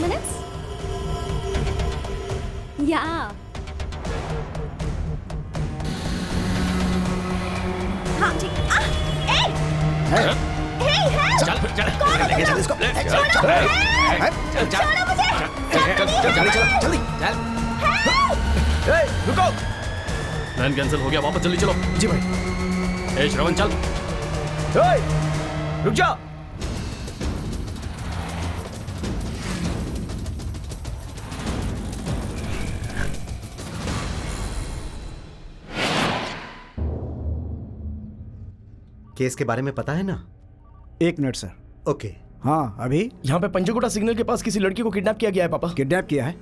minutes? Yeah. हाँ ठीक। चल चल लेके चल इसको। छोड़ो मुझे। जल्दी चल। रुको। प्लान कैंसिल हो गया, वापस जल्दी चलो। जी भाई। श्रवण चल। रुक जा। केस के बारे में पता है ना? 1 मिनट सर। ओके। हाँ अभी यहाँ पे पंचकुटा सिग्नल के पास किसी लड़की को किडनैप किया गया है पापा। किडनैप किया है?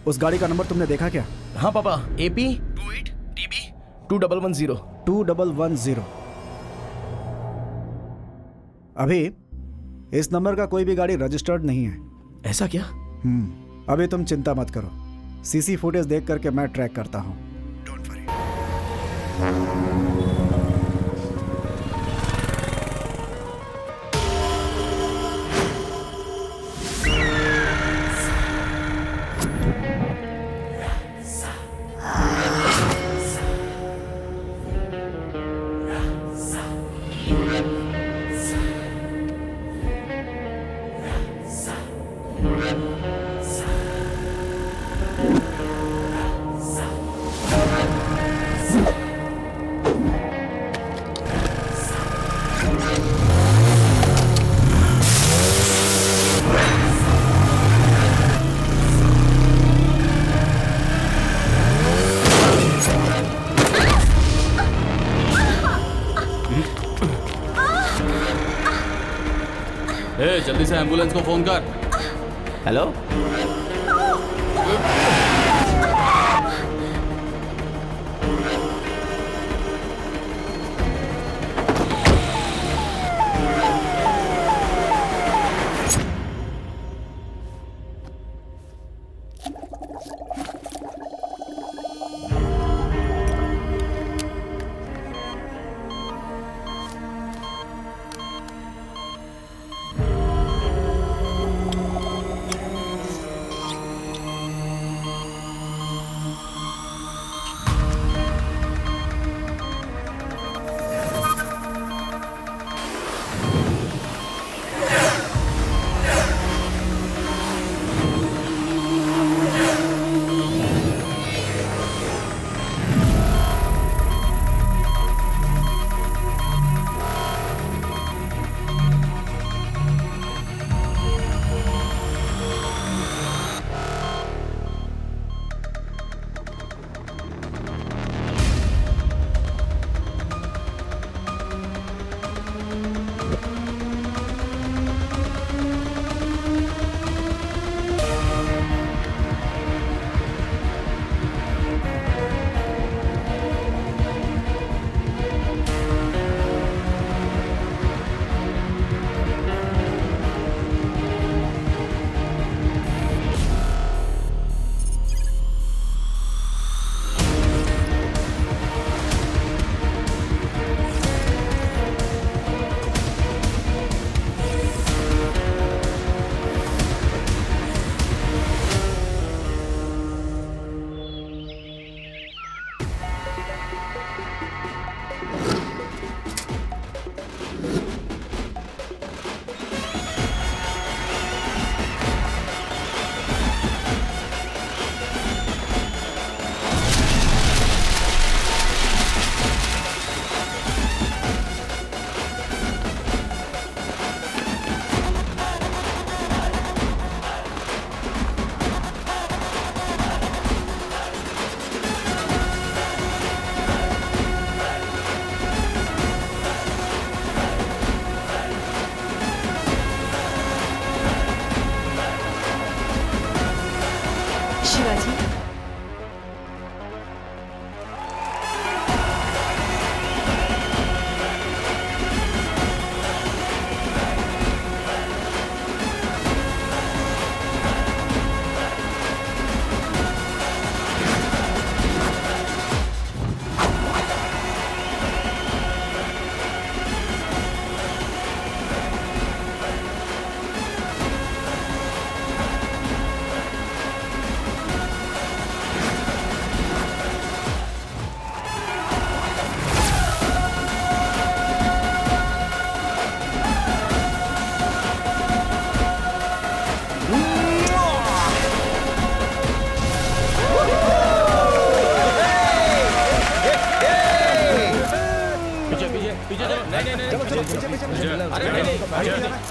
उस गाड़ी का नंबर तुमने देखा क्या? हाँ पापा, AP 28 DB 2110। 2110। अभी इस नंबर का कोई भी गाड़ी रजिस्टर्ड नहीं है। ऐसा क्या? अभी तुम चिंता मत करो, सीसी फुटेज देख करके मैं ट्रैक करता हूँ। Don't worry. जल्दी से एम्बुलेंस को फोन कर। हेलो।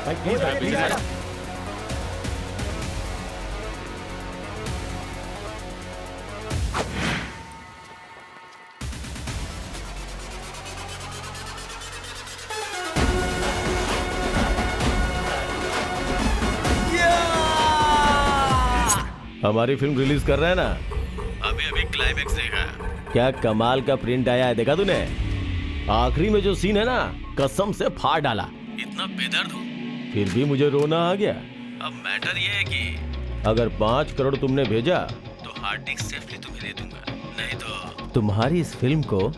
भाई प्लीज भाई प्लीज भाई। हमारी फिल्म रिलीज कर रहे हैं ना, अभी अभी क्लाइमेक्स देखा। क्या कमाल का प्रिंट आया है, देखा तूने? आखिरी में जो सीन है ना, कसम से फाड़ डाला। इतना बेदर्द हूँ फिर भी मुझे रोना आ गया। अब मैटर ये है कि अगर 5 करोड़ तुमने भेजा तो हार्ड डिस्क सेफली तुम्हें दे दूंगा, नहीं तो तुम्हारी इस फिल्म को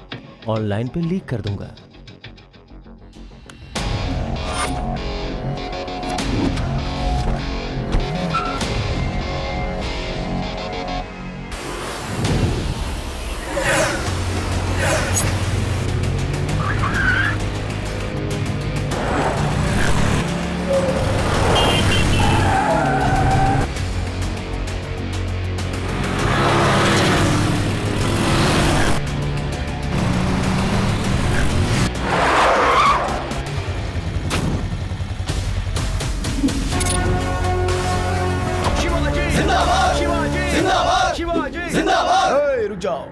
ऑनलाइन पे लीक कर दूंगा। ए, रुक जाओ।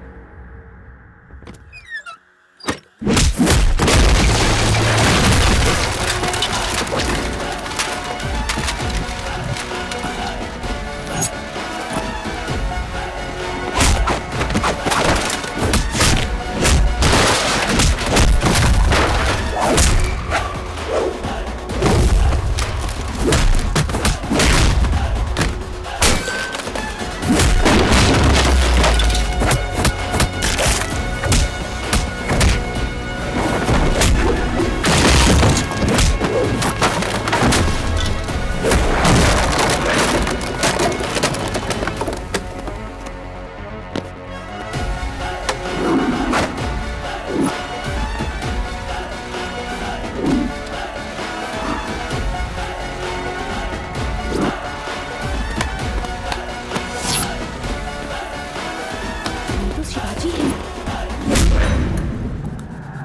तो शिवाजी है।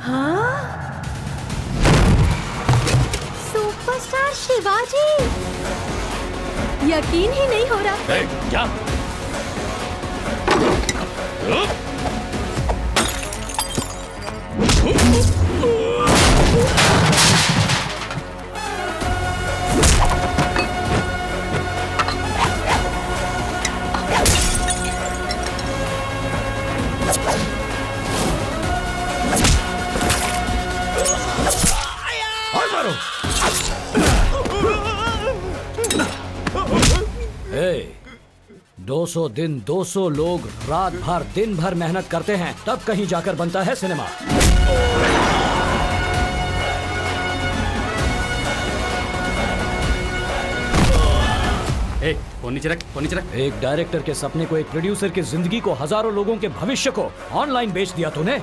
हाँ, सुपरस्टार शिवाजी। यकीन ही नहीं हो रहा। क्या? ए, 200 दिन 200 लोग रात भर दिन भर मेहनत करते हैं, तब कहीं जाकर बनता है सिनेमा। फोन नीचे रख, फोन नीचे रख। एक डायरेक्टर के सपने को, एक प्रोड्यूसर की जिंदगी को, हजारों लोगों के भविष्य को ऑनलाइन बेच दिया तूने।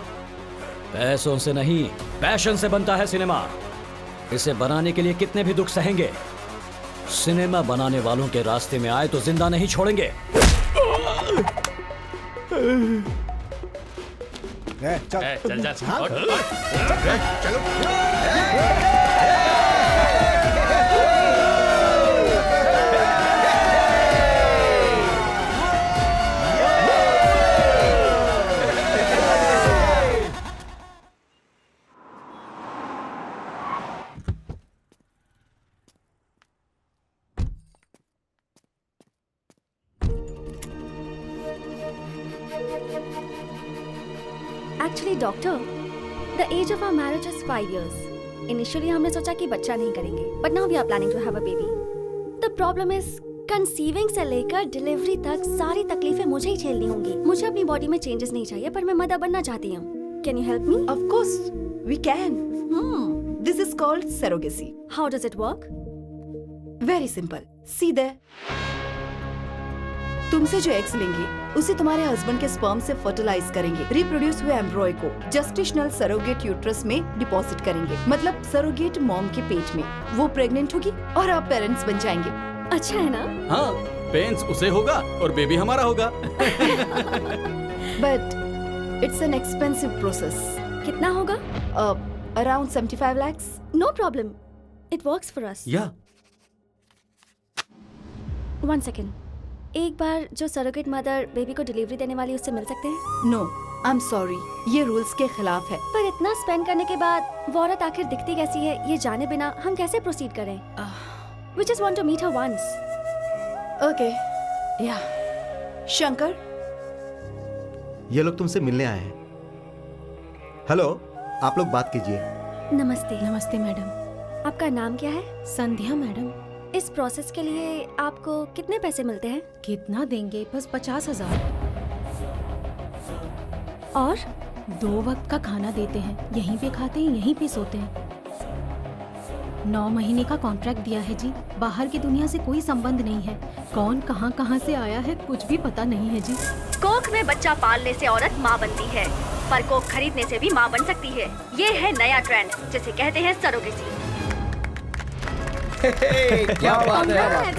पैसों से नहीं, पैशन से बनता है सिनेमा। इसे बनाने के लिए कितने भी दुख सहेंगे। सिनेमा बनाने वालों के रास्ते में आए तो जिंदा नहीं छोड़ेंगे। चल चल जा। Actually, doctor, the age of our marriage is 5 years. Initially, हमने सोचा कि बच्चा नहीं करेंगे, but now we are planning to have a baby. The problem is, conceiving से लेकर डिलीवरी तक सारी तकलीफें मुझे ही झेलनी होंगी। मुझे अपनी बॉडी में चेंजेस नहीं चाहिए, पर मैं मदर बनना चाहती हूँ। Can you help me? Of course, we can. This is called surrogacy. How does it work? Very simple. See there. तुमसे जो एग्स लेंगे उसे तुम्हारे हस्बैंड के स्पर्म से फर्टिलाइज करेंगे। रिप्रोड्यूस हुए एम्ब्रॉय को जेस्टेशनल सरोगेट यूट्रस में डिपॉजिट करेंगे, मतलब सरोगेट मॉम के पेट में। वो प्रेग्नेंट होगी और आप पेरेंट्स बन जाएंगे। अच्छा है ना? हाँ, पेंस उसे होगा और बेबी हमारा होगा। But it's an expensive process. कितना होगा? Around 75 lakhs. No problem. It works for us. या 1 सेकेंड, एक बार जो सरोगेट मदर बेबी को डिलीवरी देने वाली उससे मिल सकते हैं? नो, आई एम सॉरी, ये रूल्स के खिलाफ है। पर इतना स्पेंड करने के बाद वो औरत आखिर दिखती कैसी है ये जाने बिना हम कैसे प्रोसीड करें? We just want to meet her once. Okay, या शंकर, ये लोग तुमसे मिलने आए हैं। हेलो, आप लोग बात कीजिए। नमस्ते। नमस्ते मैडम। आपका नाम क्या है? संध्या मैडम। इस प्रोसेस के लिए आपको कितने पैसे मिलते हैं? कितना देंगे? बस 50,000। और 2 वक्त का खाना देते हैं, यहीं पे खाते हैं, यहीं पे सोते हैं। 9 महीने का कॉन्ट्रैक्ट दिया है जी। बाहर की दुनिया से कोई संबंध नहीं है। कौन कहाँ से आया है कुछ भी पता नहीं है जी। कोख में बच्चा पालने से औरत माँ बनती है, पर कोख खरीदने से भी माँ बन सकती है। ये है नया ट्रेंड जिसे कहते हैं सरोगेसी। क्या बात है।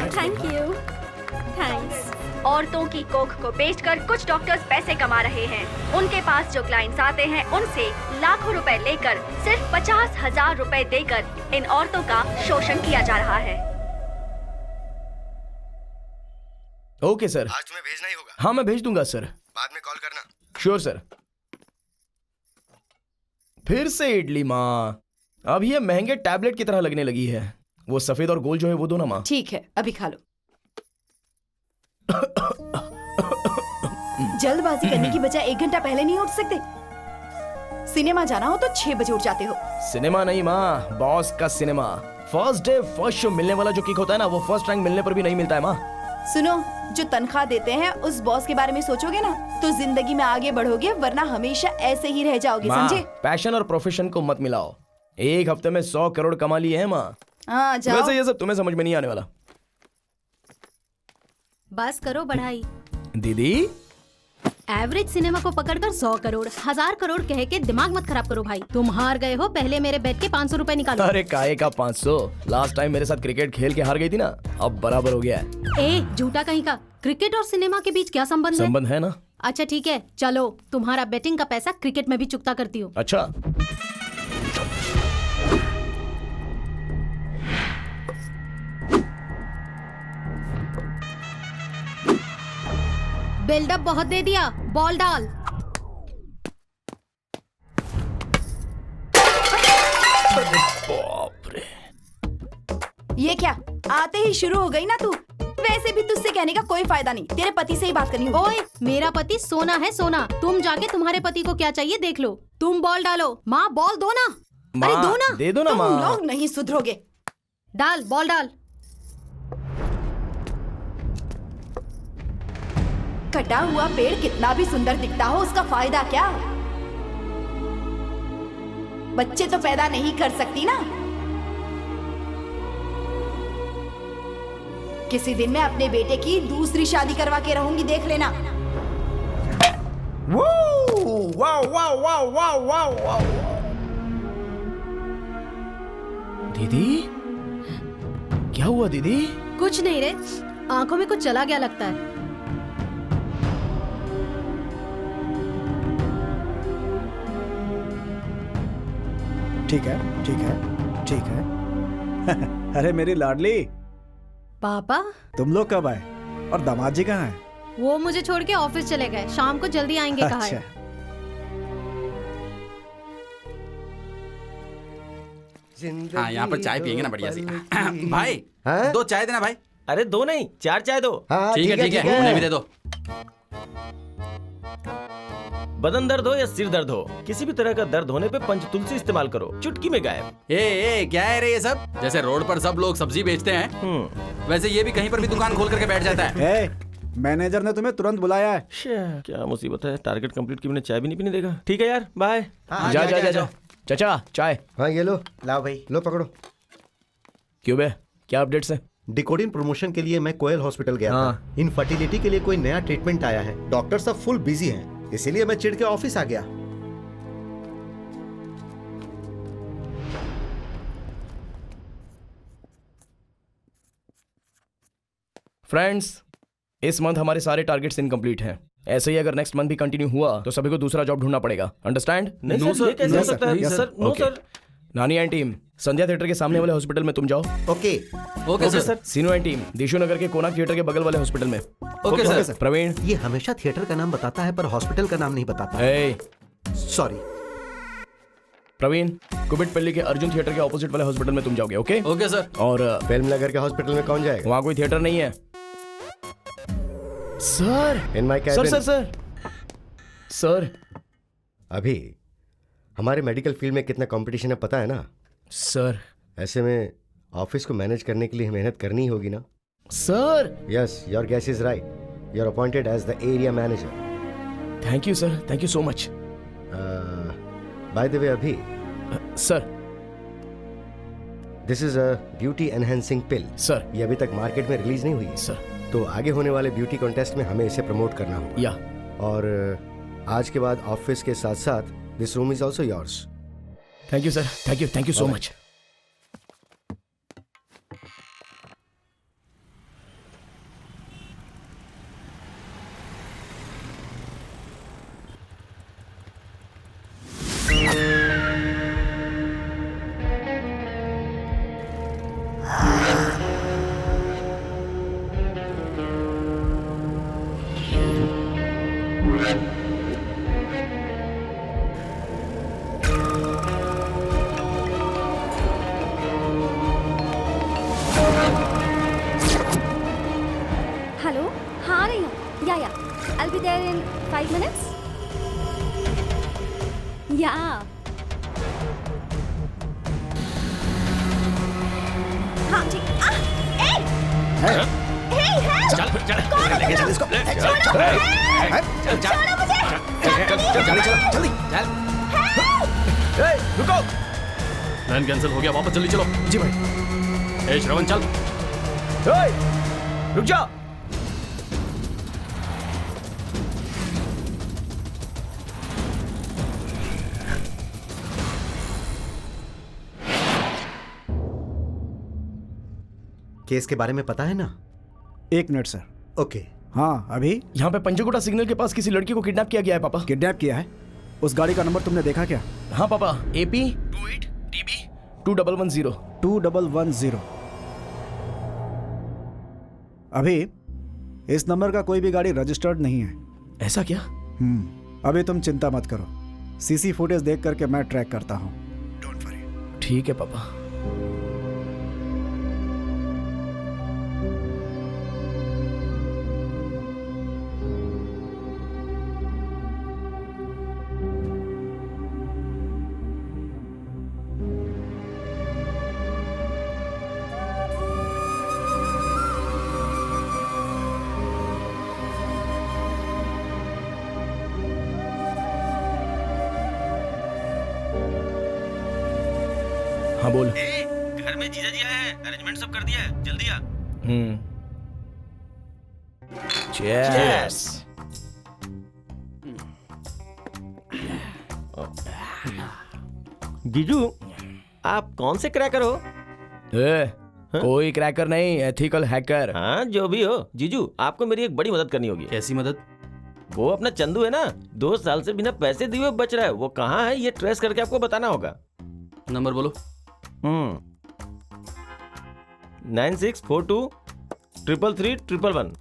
Thank you. थैंक्स। औरतों की कोख को बेचकर कुछ डॉक्टर्स पैसे कमा रहे हैं। उनके पास जो क्लाइंट्स आते हैं उनसे लाखों रुपए लेकर सिर्फ 50,000 रुपए देकर इन औरतों का शोषण किया जा रहा है। Okay sir. आज तुम्हें भेजना ही होगा। हाँ मैं भेज दूंगा सर। बाद में कॉल करना। Sure sir. फिर से इडली माँ, अब ये महंगे टैबलेट की तरह लगने लगी है। वो सफेद और गोल जो है वो दो ना माँ। ठीक है, अभी खा लो। जल्दबाजी करने की बजाय 1 घंटा पहले नहीं उठ सकते? सिनेमा जाना हो तो 6 बजे उठ जाते हो। सिनेमा नहीं माँ, बॉस का cinema. First day first show मिलने वाला जो किक होता है ना, वो फर्स्ट रैंक मिलने पर भी नहीं मिलता है माँ। सुनो, जो तनख्वाह देते हैं उस बॉस के बारे में सोचोगे ना तो जिंदगी में आगे बढ़ोगे, वरना हमेशा ऐसे ही रह जाओगे, समझे? पैशन और प्रोफेशन को मत मिलाओ। 1 हफ्ते में 100 करोड़ कमा लिए हैं माँ। हाँ जाओ। वैसे ये सब तुम्हें समझ में नहीं आने वाला। बस करो बढ़ाई। दीदी एवरेज सिनेमा को पकड़कर 100 करोड़ 1000 करोड़ कह के दिमाग मत खराब करो भाई। तुम हार गए हो, पहले मेरे बेट के 500 रुपए निकालो। अरे काहे का 500? लास्ट टाइम मेरे साथ क्रिकेट खेल के हार गई थी ना, अब बराबर हो गया है। ए झूठा कहीं का। क्रिकेट और सिनेमा के बीच क्या संबंध है? संबंध है ना। अच्छा ठीक है, चलो तुम्हारा बेटिंग का पैसा क्रिकेट में भी चुकता करती हूँ। अच्छा बिल्डअप बहुत दे दिया, बॉल डाल। बाप रे, ये क्या आते ही शुरू हो गई ना तू? वैसे भी तुझसे कहने का कोई फायदा नहीं, तेरे पति से ही बात करनी होगी। ओए, मेरा पति सोना है सोना। तुम जाके तुम्हारे पति को क्या चाहिए देख लो। तुम बॉल डालो। माँ बॉल दो ना। अरे दो ना। दे दो ना तुम माँ। लोग नहीं सुधरोगे। डाल बॉल डाल। कटा हुआ पेड़ कितना भी सुंदर दिखता हो, उसका फायदा क्या? बच्चे तो पैदा नहीं कर सकती ना। किसी दिन मैं अपने बेटे की दूसरी शादी करवा के रहूंगी, देख लेना। Wow wow wow wow wow wow wow. दीदी क्या हुआ दीदी? कुछ नहीं रे, आंखों में कुछ चला गया लगता है। ठीक है, ठीक है, ठीक है। अरे मेरी लाडली, पापा तुम लोग कब आए? और दामाद जी कहाँ हैं? वो मुझे छोड़ के ऑफिस चले गए, शाम को जल्दी आएंगे कहा है। हाँ यहाँ पर चाय पियेंगे ना बढ़िया सी। भाई हाँ? 2 चाय देना भाई। अरे 2 नहीं 4 चाय दो। हाँ, ठीक है उन्हें भी दे दो। बदन दर्द हो या सिर दर्द हो, किसी भी तरह का दर्द होने पे पंचतुलसी इस्तेमाल करो, चुटकी में गायब। ए क्या है रे ये सब? जैसे रोड पर सब लोग सब्जी बेचते हैं, वैसे ये भी कहीं पर भी दुकान खोल करके बैठ जाता है। ए, मैनेजर ने तुम्हें तुरंत बुलाया है। क्या मुसीबत है, टारगेट कंप्लीट की मैंने चाय भी नहीं पीने देगा। ठीक है यार, बाय। हाँ, जा जा जा जा। चाचा चाय। हाँ ये लो, लाओ भाई, लो पकड़ो। क्यों बे, क्या अपडेट्स है? डिकोडिन प्रमोशन के लिए मैं कोयल हॉस्पिटल गया था। इनफर्टिलिटी के लिए कोई नया ट्रीटमेंट आया है। डॉक्टर सब फुल बिजी हैं, इसीलिए मैं चिढ़ के ऑफिस आ गया। फ्रेंड्स, इस मंथ हमारे सारे टारगेट्स इनकम्प्लीट हैं। ऐसे ही अगर नेक्स्ट मंथ भी कंटिन्यू हुआ तो सभी को दूसरा जॉब ढूंढना पड़ेगा। अंडरस्टैंड? नहीं सर, ये कैसे हो सकता है? Yes, sir no okay. Sir, Nani and team, Sandhya theatre के सामने वाले हॉस्पिटल में तुम जाओ। Okay okay sir. Seenu and team, Desu Nagar के कोणार्क थिएटर के बगल वाले हॉस्पिटल में। Okay sir. प्रवीण, ये हमेशा थिएटर का नाम बताता है पर हॉस्पिटल का नाम नहीं बताता। ए, सॉरी। प्रवीण, कुबिटपल्ली के अर्जुन थिएटर के ऑपोजिट वाले हॉस्पिटल में तुम जाओगे। Okay okay sir. और फिल्म नगर के हॉस्पिटल में कौन जाएगा? वहां कोई थिएटर नहीं है। Sir in my sir cabin. Sir sir sir अभी हमारे मेडिकल फील्ड में कितना कंपटीशन है पता है ना? सर ऐसे में ऑफिस को मैनेज करने के लिए मेहनत करनी ही होगी ना? Sir yes, your guess is right. You are appointed as the area manager. Thank you sir, thank you so much. By the way अभी, sir this is a beauty enhancing pill. Sir ये अभी तक market में release नहीं हुई है, sir तो आगे होने वाले ब्यूटी कॉन्टेस्ट में हमें इसे प्रमोट करना होगा। या और आज के बाद ऑफिस के साथ साथ this room is also yours. Thank you sir, thank you so much. Hello, हाँ आ रही हूँ। या I'll be there in 5 minutes. या हाँ ठीक। चल फिर चल। लेके चल इसको। जल्दी चल। रुको। प्लान कैंसिल हो गया, वापस जल्दी चलो। जी भाई। ए श्रवण चल। रुक जा। केस के बारे में पता है ना? 1 मिनट सर। ओके। हाँ अभी यहाँ पे पंजगुटा सिग्नल के पास किसी लड़की को किडनैप किया गया है पापा। किडनैप किया है? उस गाड़ी का नंबर तुमने देखा क्या? हाँ पापा, AP 28 TB 2110। 2110। अभी इस नंबर का कोई भी गाड़ी रजिस्टर्ड नहीं है। ऐसा क्या? अभी तुम चिंता मत करो, सीसी फुटेज देख करके मैं ट्रैक करता हूँ। Don't worry. ठीक है पापा। हाँ बोल। घर में जीजा जी आए हैं, अरेंजमेंट सब कर दिया है, जल्दी आ। Cheers। जीजू, आप कौन से क्रैकर हो? कोई क्रैकर नहीं, एथिकल हैकर। हाँ जो भी हो, जीजू आपको मेरी एक बड़ी मदद करनी होगी। कैसी मदद? वो अपना चंदू है ना, 2 साल से बिना पैसे दिए हुए बच रहा है, वो कहाँ है ये ट्रेस करके आपको बताना होगा। नंबर बोलो। 9642 333 111।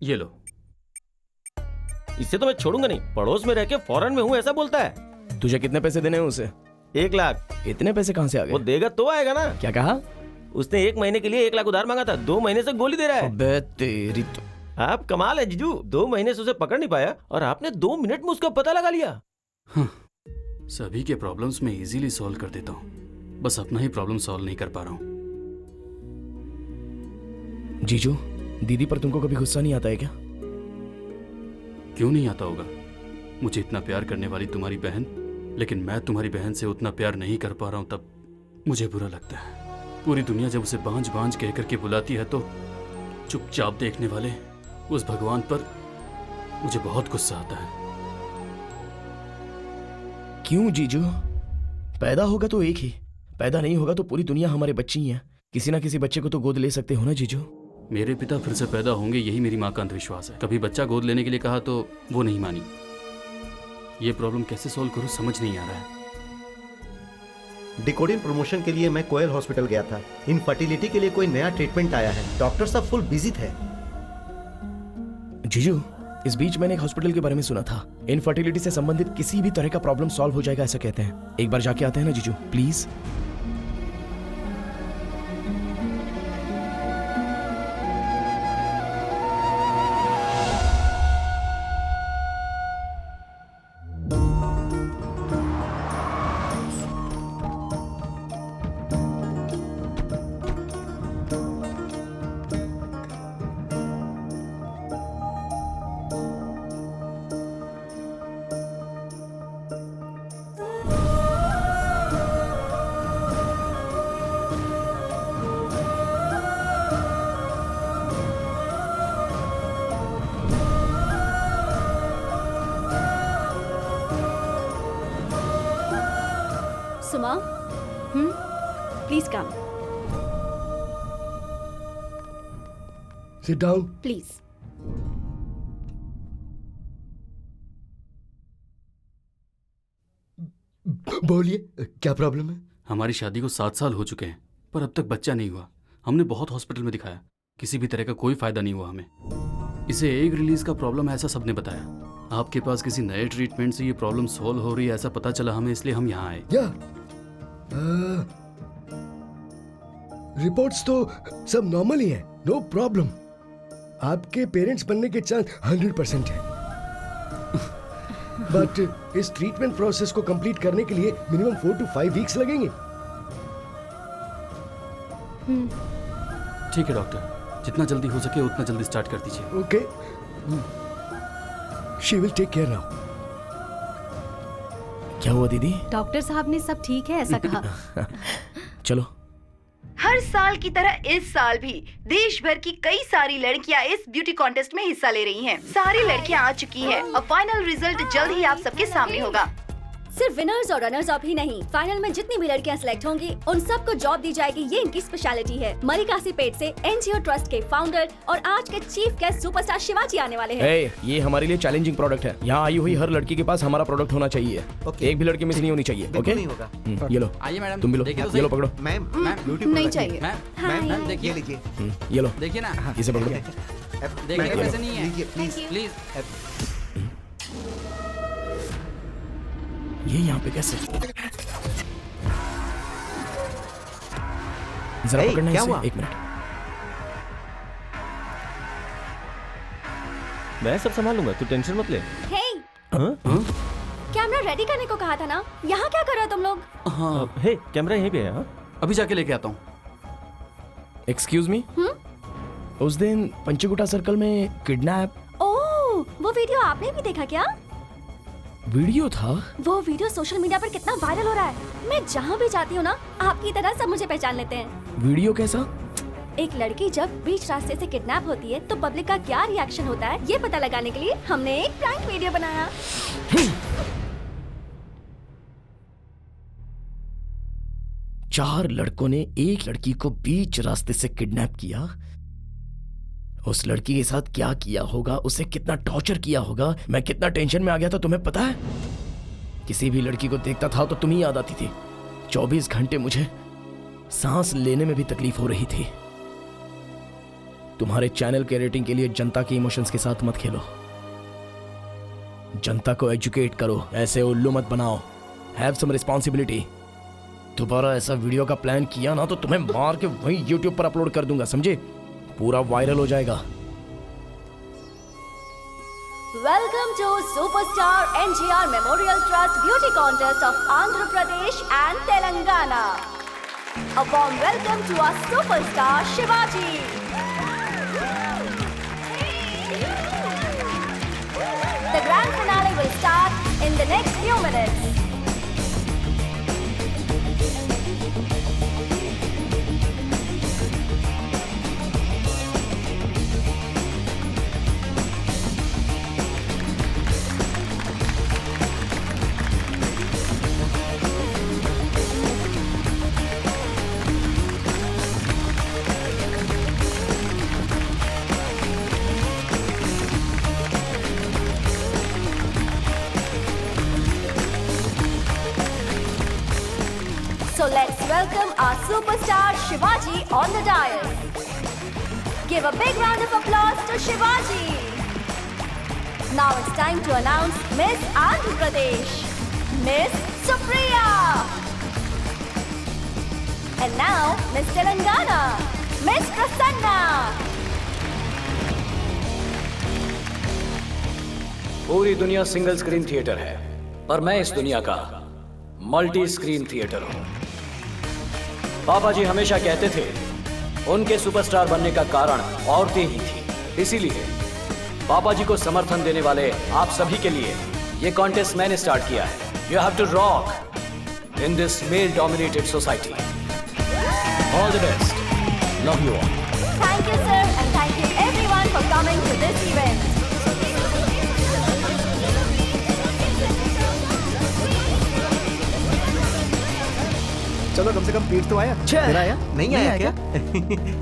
ये लो। इसे तो मैं छोड़ूंगा नहीं, पड़ोस में रह के फॉरेन में हूँ ऐसा बोलता है। तुझे कितने पैसे देने हैं उसे? 1 लाख। इतने पैसे कहाँ से आ वो गए? देगा तो आएगा ना। क्या कहा? उसने 1 महीने के लिए 1 लाख उधार मांगा था, 2 महीने से गोली दे रहा है। अबे तेरी तो। आप कमाल है जीजू, 2 महीने से उसे पकड़ नहीं पाया और आपने 2 मिनट में उसका पता लगा लिया। सभी के प्रॉब्लम्स मैं इजीली सॉल्व कर देता हूँ, बस अपना ही प्रॉब्लम सॉल्व नहीं कर पा रहा हूँ। जीजू, दीदी पर तुमको कभी गुस्सा नहीं आता है क्या? क्यों नहीं आता होगा? मुझे इतना प्यार करने वाली तुम्हारी बहन, लेकिन मैं तुम्हारी बहन से उतना प्यार नहीं कर पा रहा हूँ, तब मुझे बुरा लगता है। पूरी दुनिया जब उसे बांझ बांझ कह करके बुलाती है तो चुपचाप देखने वाले उस भगवान पर मुझे बहुत गुस्सा आता है। क्यों जीजू? पैदा होगा तो एक ही, पैदा नहीं होगा तो पूरी दुनिया हमारे बच्चे ही हैं। किसी ना किसी बच्चे को तो गोद ले सकते हो ना जीजू? मेरे पिता फिर से पैदा होंगे, यही मेरी माँ का अंधविश्वास है। कभी बच्चा गोद लेने के लिए कहा तो वो नहीं मानी, ये प्रॉब्लम कैसे सॉल्व करूं समझ नहीं आ रहा है। डिकोडिन प्रमोशन के लिए मैं कोयल हॉस्पिटल गया था। इनफर्टिलिटी के लिए कोई नया ट्रीटमेंट आया है। डॉक्टर साहब फुल बिजी थे। जीजू, इस बीच मैंने एक हॉस्पिटल के बारे में सुना था। इनफर्टिलिटी से संबंधित किसी भी तरह का प्रॉब्लम सॉल्व हो जाएगा ऐसा कहते हैं। एक बार जाके आते हैं ना जीजू, please. Suma, please come, sit down. Please. बोलिए, क्या प्रॉब्लम है? हमारी शादी को 7 साल हो चुके हैं पर अब तक बच्चा नहीं हुआ। हमने बहुत हॉस्पिटल में दिखाया, किसी भी तरह का कोई फायदा नहीं हुआ हमें। इसे एग रिलीज का प्रॉब्लम है ऐसा सबने बताया। आपके पास किसी नए ट्रीटमेंट से ये प्रॉब्लम सॉल्व हो रही है ऐसा पता चला हमें, इसलिए हम यहाँ आए। क्या रिपोर्ट्स तो सब नॉर्मल ही है, नो प्रॉब्लम। आपके पेरेंट्स बनने के चांस 100% है। बट इस ट्रीटमेंट प्रोसेस को कंप्लीट करने के लिए मिनिमम 4 to 5 वीक्स लगेंगे। ठीक है डॉक्टर, जितना जल्दी हो सके उतना जल्दी स्टार्ट कर दीजिए। Okay, she will take care now. क्या हुआ दीदी? डॉक्टर साहब ने सब ठीक है ऐसा कहा। चलो। हर साल की तरह इस साल भी देश भर की कई सारी लड़कियां इस ब्यूटी कॉन्टेस्ट में हिस्सा ले रही हैं। सारी लड़कियां आ चुकी हैं और फाइनल रिजल्ट जल्द ही आप सबके सामने होगा। सिर्फ विनर्स और रनर्स अप ही नहीं, फाइनल में जितनी भी लड़कियां सिलेक्ट होंगी उन सबको जॉब दी जाएगी। ये इनकी स्पेशलिटी है। मरिकासीपेट से एनजीओ ट्रस्ट के फाउंडर और आज के चीफ गेस्ट सुपरस्टार शिवाजी आने वाले हैं। ये हमारे लिए चैलेंजिंग प्रोडक्ट है। यहाँ आई हुई हर लड़की के पास हमारा प्रोडक्ट होना चाहिए। एक भी लड़की मिस नहीं होनी चाहिए। ओके, नहीं होगा। ये लो, आइए मैडम, तुम भी लो, देखिए तो ये लो सही। पकड़ो। मैम, ब्यूटी नहीं चाहिए। मैम देखिए, ये लीजिए। ये लो, देखिए ना, इसे पकड़ो। देखिए कैसे नहीं है। लीजिए प्लीज। प्लीज। ये यहाँ पे कैसे? जरा पकड़ना क्या इसे, हुआ? 1 मिनट। मैं सब संभाल लूंगा, तू टेंशन मत ले। हे, हाँ? कैमरा रेडी करने को कहा था ना, यहाँ क्या कर रहे हो तुम लोग? हाँ, हे, कैमरा यहीं पे है। हाँ? अभी जाके लेके आता हूँ। एक्सक्यूज मी, उस दिन पंचकुटा सर्कल में किडनैप ओह, वो वीडियो आपने भी देखा क्या? वीडियो था। वो वीडियो सोशल मीडिया पर कितना वायरल हो रहा है। मैं जहाँ भी जाती हूँ ना, आपकी तरह सब मुझे पहचान लेते हैं। वीडियो कैसा? एक लड़की जब बीच रास्ते से किडनैप होती है तो पब्लिक का क्या रिएक्शन होता है ये पता लगाने के लिए हमने एक प्रैंक वीडियो बनाया। चार लड़कों ने एक लड़की को बीच रास्ते से किडनैप किया। उस लड़की के साथ क्या किया होगा, उसे कितना टॉर्चर किया होगा, मैं कितना टेंशन में आ गया था तुम्हें पता है? किसी भी लड़की को देखता था तो तुम ही याद आती थी। 24 घंटे मुझे सांस लेने में भी तकलीफ हो रही थी। तुम्हारे चैनल के रेटिंग के लिए जनता के इमोशंस के साथ मत खेलो। जनता को एजुकेट करो, ऐसे उल्लू मत बनाओ। Have some responsibility. दोबारा ऐसा वीडियो का प्लान किया ना तो तुम्हें मार के वहीं YouTube पर अपलोड कर दूंगा, समझे? पूरा वायरल हो जाएगा। Welcome to superstar NGR memorial trust beauty contest of Andhra Pradesh and Telangana. A warm welcome to our superstar Shivaji. The grand finale will start in the next few minutes. welcome our superstar Shivaji on the dais. Give a big round of applause to Shivaji. Now it's time to announce Miss Andhra Pradesh, Miss Supriya. And now Miss Telangana, Miss Prasanna. पूरी दुनिया single screen theatre है, पर मैं इस दुनिया का multi screen theatre हूं। पापा जी हमेशा कहते थे उनके सुपरस्टार बनने का कारण औरतें ही थी। इसीलिए पापा जी को समर्थन देने वाले आप सभी के लिए ये कॉन्टेस्ट मैंने स्टार्ट किया है। You have to rock in this male dominated society. All the best, love you all. Thank you sir and thank you everyone for coming to this event. चलो कम से कम पीठ तो आया। फिर आया? नहीं आया क्या?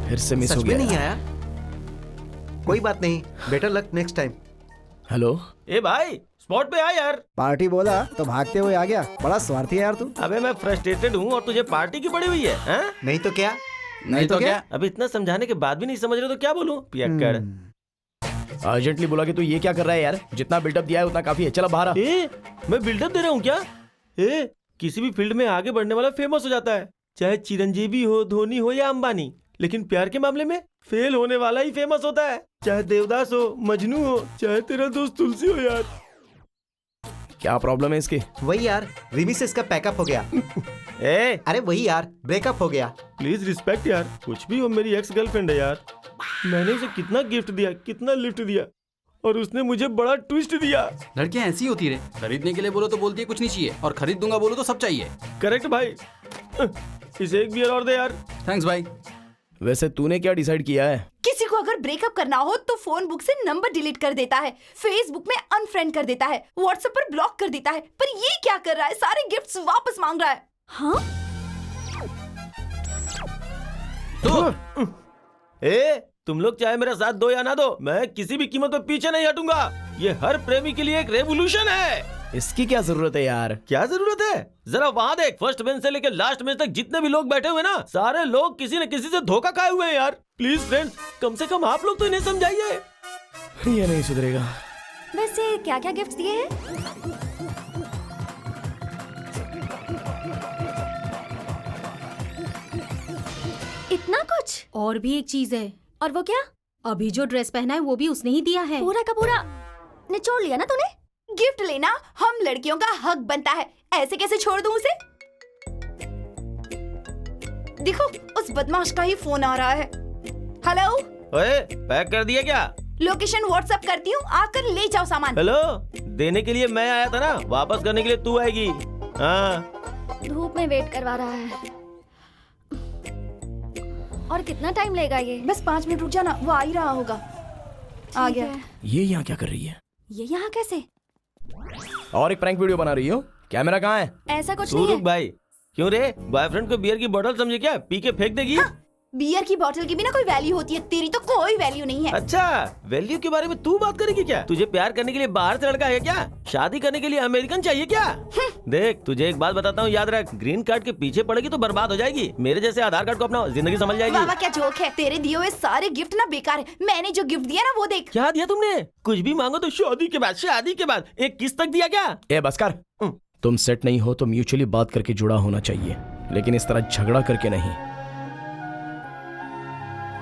फिर से मिस हो सच में गया। नहीं आया? कोई बात नहीं, better luck next time. Hello, ए भाई स्पॉट पे आ यार। पार्टी बोला तो भागते हुए आ गया। बड़ा स्वार्थी है यार तू। अबे मैं फ्रस्ट्रेटेड हूँ और तुझे पार्टी की पड़ी हुई है, हैं? नहीं तो क्या? नहीं तो क्या? अब इतना समझाने के बाद भी नहीं समझ रहे तो क्या बोलूं? पियक्कड़। अर्जेंटली बोला कि तू ये क्या कर रहा है यार? जितना बिल्डअप दिया है उतना काफी है। चलो बाहर आ। मैं बिल्डअप दे रहा हूँ क्या? किसी भी फील्ड में आगे बढ़ने वाला फेमस हो जाता है, चाहे चिरंजीवी हो, धोनी हो या अंबानी। लेकिन प्यार के मामले में फेल होने वाला ही फेमस होता है, चाहे देवदास हो, मजनू हो, चाहे तेरा दोस्त तुलसी हो यार। क्या प्रॉब्लम है इसकी? वही यार, रिमी से इसका पैकअप हो गया। अरे वही यार, ब्रेकअप हो गया। प्लीज रिस्पेक्ट यार, कुछ भी हो मेरी एक्स गर्लफ्रेंड है यार। मैंने उसे कितना गिफ्ट दिया, कितना लिफ्ट दिया, और उसने मुझे बड़ा ट्विस्ट दिया। लड़कियां ऐसी होती रे, खरीदने के लिए बोलो तो बोलती है कुछ नहीं चाहिए, और खरीद दूंगा बोलो तो सब चाहिए। करेक्ट भाई। इसे एक बियर और दे यार। थैंक्स भाई। वैसे तूने क्या डिसाइड किया है? किसी को अगर ब्रेकअप करना हो तो फोन बुक से नंबर डिलीट कर देता है, फेसबुक में अनफ्रेंड कर देता है, व्हाट्सएप पर ब्लॉक कर देता है। पर ये क्या कर रहा है? सारे गिफ्ट्स वापस मांग रहा है। हाँ? तुम लोग चाहे मेरा साथ दो या ना दो, मैं किसी भी कीमत पर पीछे नहीं हटूंगा। ये हर प्रेमी के लिए एक रेवोल्यूशन है। इसकी क्या जरूरत है यार? क्या जरूरत है? जरा वहाँ देख, फर्स्ट बेंच से लेकर लास्ट बेंच तक जितने भी लोग बैठे हुए ना, सारे लोग किसी न किसी से धोखा खाए हुए हैं यार। प्लीज फ्रेंड्स, कम से कम आप लोग तो इन्हें समझाइए। ये नहीं सुधरेगा। वैसे क्या क्या गिफ्ट दिए हैं? इतना कुछ? और भी एक चीज है। और वो क्या? अभी जो ड्रेस पहना है वो भी उसने ही दिया है। पूरा का पूरा निचोड़ लिया ना तूने? गिफ्ट लेना हम लड़कियों का हक बनता है, ऐसे कैसे छोड़ दूं उसे? देखो, उस बदमाश का ही फोन आ रहा है। हेलो, ओए, पैक कर दिया क्या? लोकेशन व्हाट्सएप करती हूँ, आकर ले जाओ सामान। हेलो, देने के लिए मैं आया था ना, वापस करने के लिए तू आएगी। हाँ। धूप में वेट करवा रहा है। और कितना टाइम लेगा ये? बस 5 मिनट रुक जाना, वो आ ही रहा होगा। आ गया। ये यहाँ क्या कर रही है? ये यहाँ कैसे? और एक प्रैंक वीडियो बना रही हो? कैमरा कहाँ है? ऐसा कुछ तू नहीं रुक है। भाई। क्यों रे, बॉयफ्रेंड को बियर की बोतल समझे क्या? पी के फेंक देगी? हाँ, बियर की बोतल की भी ना कोई वैल्यू होती है, तेरी तो कोई वैल्यू नहीं है। अच्छा, वैल्यू के बारे में तू बात करेगी क्या? तुझे प्यार करने के लिए बाहर से लड़का है क्या? शादी करने के लिए अमेरिकन चाहिए क्या? देख, तुझे एक बात बताता हूँ, याद रख, ग्रीन कार्ड के पीछे पड़ेगी तो बर्बाद हो जाएगी। मेरे जैसे आधार कार्ड को अपना जिंदगी समझ जाएगी। वाह, क्या जोक है। तेरे दिए हुए सारे गिफ्ट ना बेकार है। मैंने जो गिफ्ट दिया ना वो देख। क्या दिया तुमने? कुछ भी मांगो तो शादी के बाद, शादी के बाद। एक किस्त तक दिया क्या? ए बस कर। तुम सेट नहीं हो तो म्यूचुअली बात करके जुड़ा होना चाहिए, लेकिन इस तरह झगड़ा करके नहीं।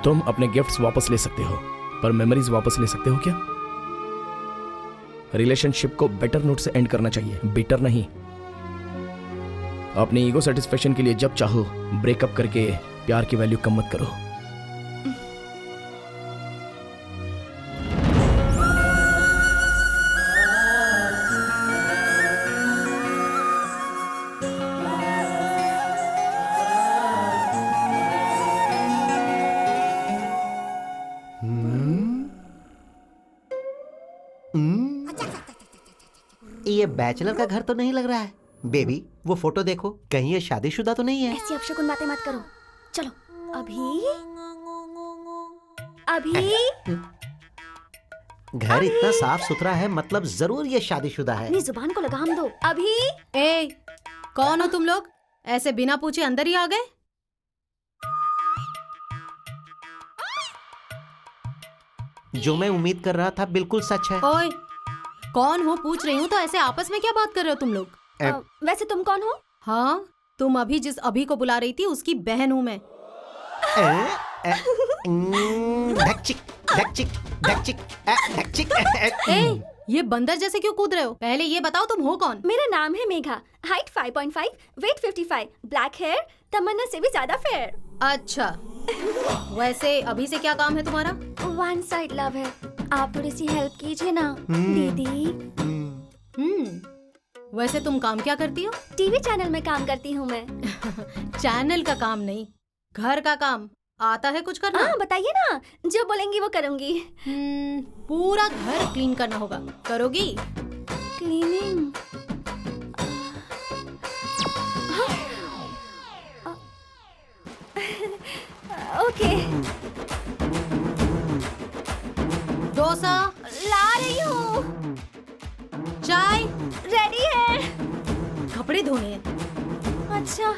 तुम अपने गिफ्ट्स वापस ले सकते हो, पर मेमोरीज वापस ले सकते हो क्या? रिलेशनशिप को बेटर नोट से एंड करना चाहिए, बिटर नहीं। अपनी ईगो सेटिस्फेक्शन के लिए जब चाहो ब्रेकअप करके प्यार की वैल्यू कम मत करो। ये बैचलर का घर तो नहीं लग रहा है। बेबी, वो फोटो देखो, कहीं ये शादीशुदा तो नहीं है? ऐसी अपशकुन बातें मत करो। चलो, अभी घर इतना साफ सुथरा है, मतलब जरूर ये शादीशुदा है। अपनी जुबान को लगाम दो। अभी। ए, कौन हो तुम लोग? ऐसे बिना पूछे अंदर ही आ गए? जो मैं उम्मीद कर रहा था बिल्कुल सच है। ओए, कौन हो पूछ रही हूँ तो ऐसे आपस में क्या बात कर रहे हो तुम लोग? वैसे तुम कौन हो? हाँ, तुम अभी जिस अभी को बुला रही थी उसकी बहन हूँ मैं। ढकचिक, ढकचिक, ढकचिक, ढकचिक। ए, ये बंदर जैसे क्यों कूद रहे हो? पहले ये बताओ तुम हो कौन? मेरा नाम है Megha, height 5.5, weight 55, black hair, Tamannaah से भी ज्यादा फेयर। अच्छा, वैसे अभी से क्या काम है तुम्हारा? वन साइड लव है, आप थोड़ी सी हेल्प कीजिए ना दीदी। वैसे तुम काम क्या करती हो? टीवी चैनल में काम करती हूँ मैं। चैनल का काम नहीं, घर का काम आता है कुछ करना? हाँ बताइए ना, जो बोलेंगी वो करूँगी। पूरा घर क्लीन करना होगा, करोगी? क्लीनिंग? ओके। डोसा ला रही हूँ। चाय रेडी है। कपड़े धोने हैं। अच्छा।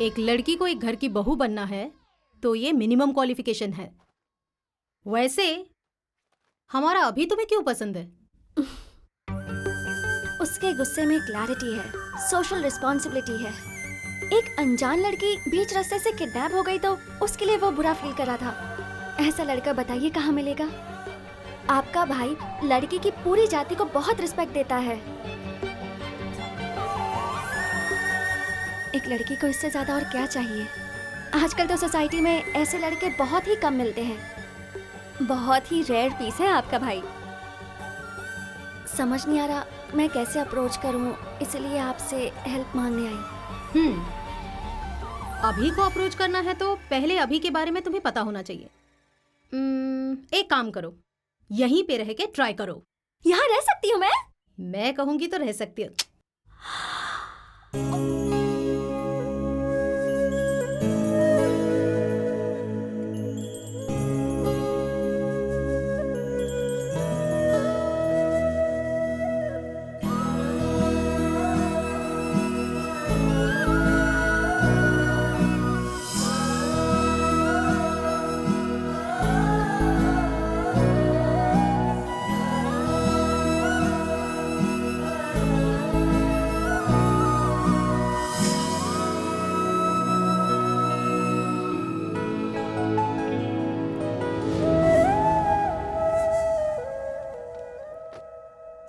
एक लड़की को एक घर की बहू बनना है तो ये मिनिमम क्वालिफिकेशन है। वैसे हमारा अभी तुम्हें क्यों पसंद है? उसके गुस्से में क्लैरिटी है, सोशल रिस्पॉन्सिबिलिटी है। एक अनजान लड़की बीच रास्ते से किडनैप हो गई तो उसके लिए वो बुरा फील कर रहा था। ऐसा लड़का बताइए कहाँ मिलेगा? आपका भाई लड़की की पूरी जाति को बहुत रिस्पेक्ट देता है। एक लड़की को इससे ज्यादा और क्या चाहिए? आजकल तो सोसाइटी में ऐसे लड़के बहुत ही कम मिलते हैं। बहुत ही रेयर पीस है आपका भाई। समझ नहीं आ रहा मैं कैसे अप्रोच करूं, इसलिए आपसे हेल्प मांगने आई। अभी को अप्रोच करना है तो पहले अभी के बारे में तुम्हें पता होना चाहिए। एक काम करो, यहीं पे रह के ट्राई करो। यहाँ रह सकती हूँ मैं? मैं कहूंगी तो रह सकती हो।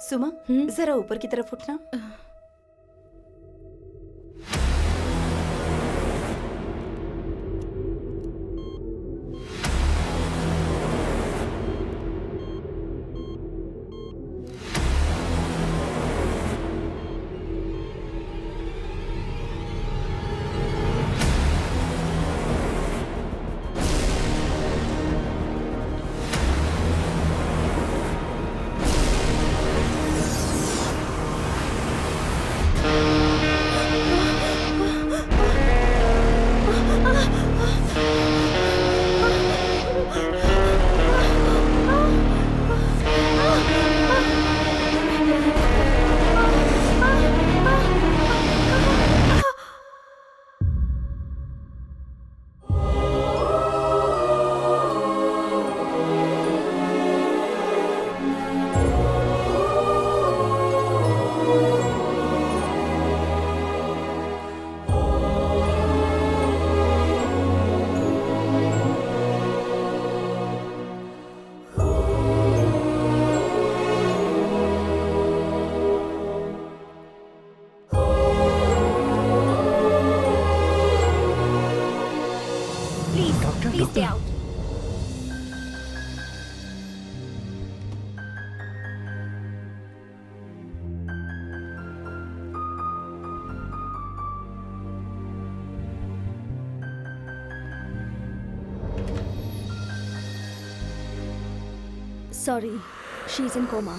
सुमा, जरा ऊपर की तरफ उठना। Please stay out. Sorry, she's in coma.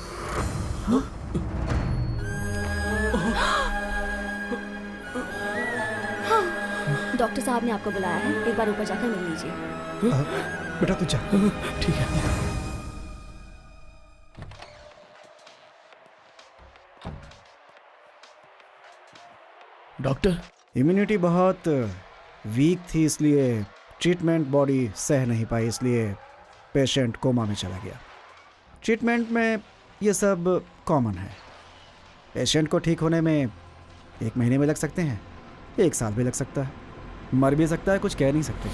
Doctor साहब ने आपको बुलाया है, एक बार ऊपर जाकर मिल लीजिए। बेटा तू जा। ठीक है। डॉक्टर? इम्यूनिटी बहुत वीक थी, इसलिए ट्रीटमेंट बॉडी सह नहीं पाई, इसलिए पेशेंट कोमा में चला गया। ट्रीटमेंट में ये सब कॉमन है। पेशेंट को ठीक होने में 1 महीने में लग सकते हैं, 1 साल भी लग सकता है, मर भी सकता है, कुछ कह नहीं सकते।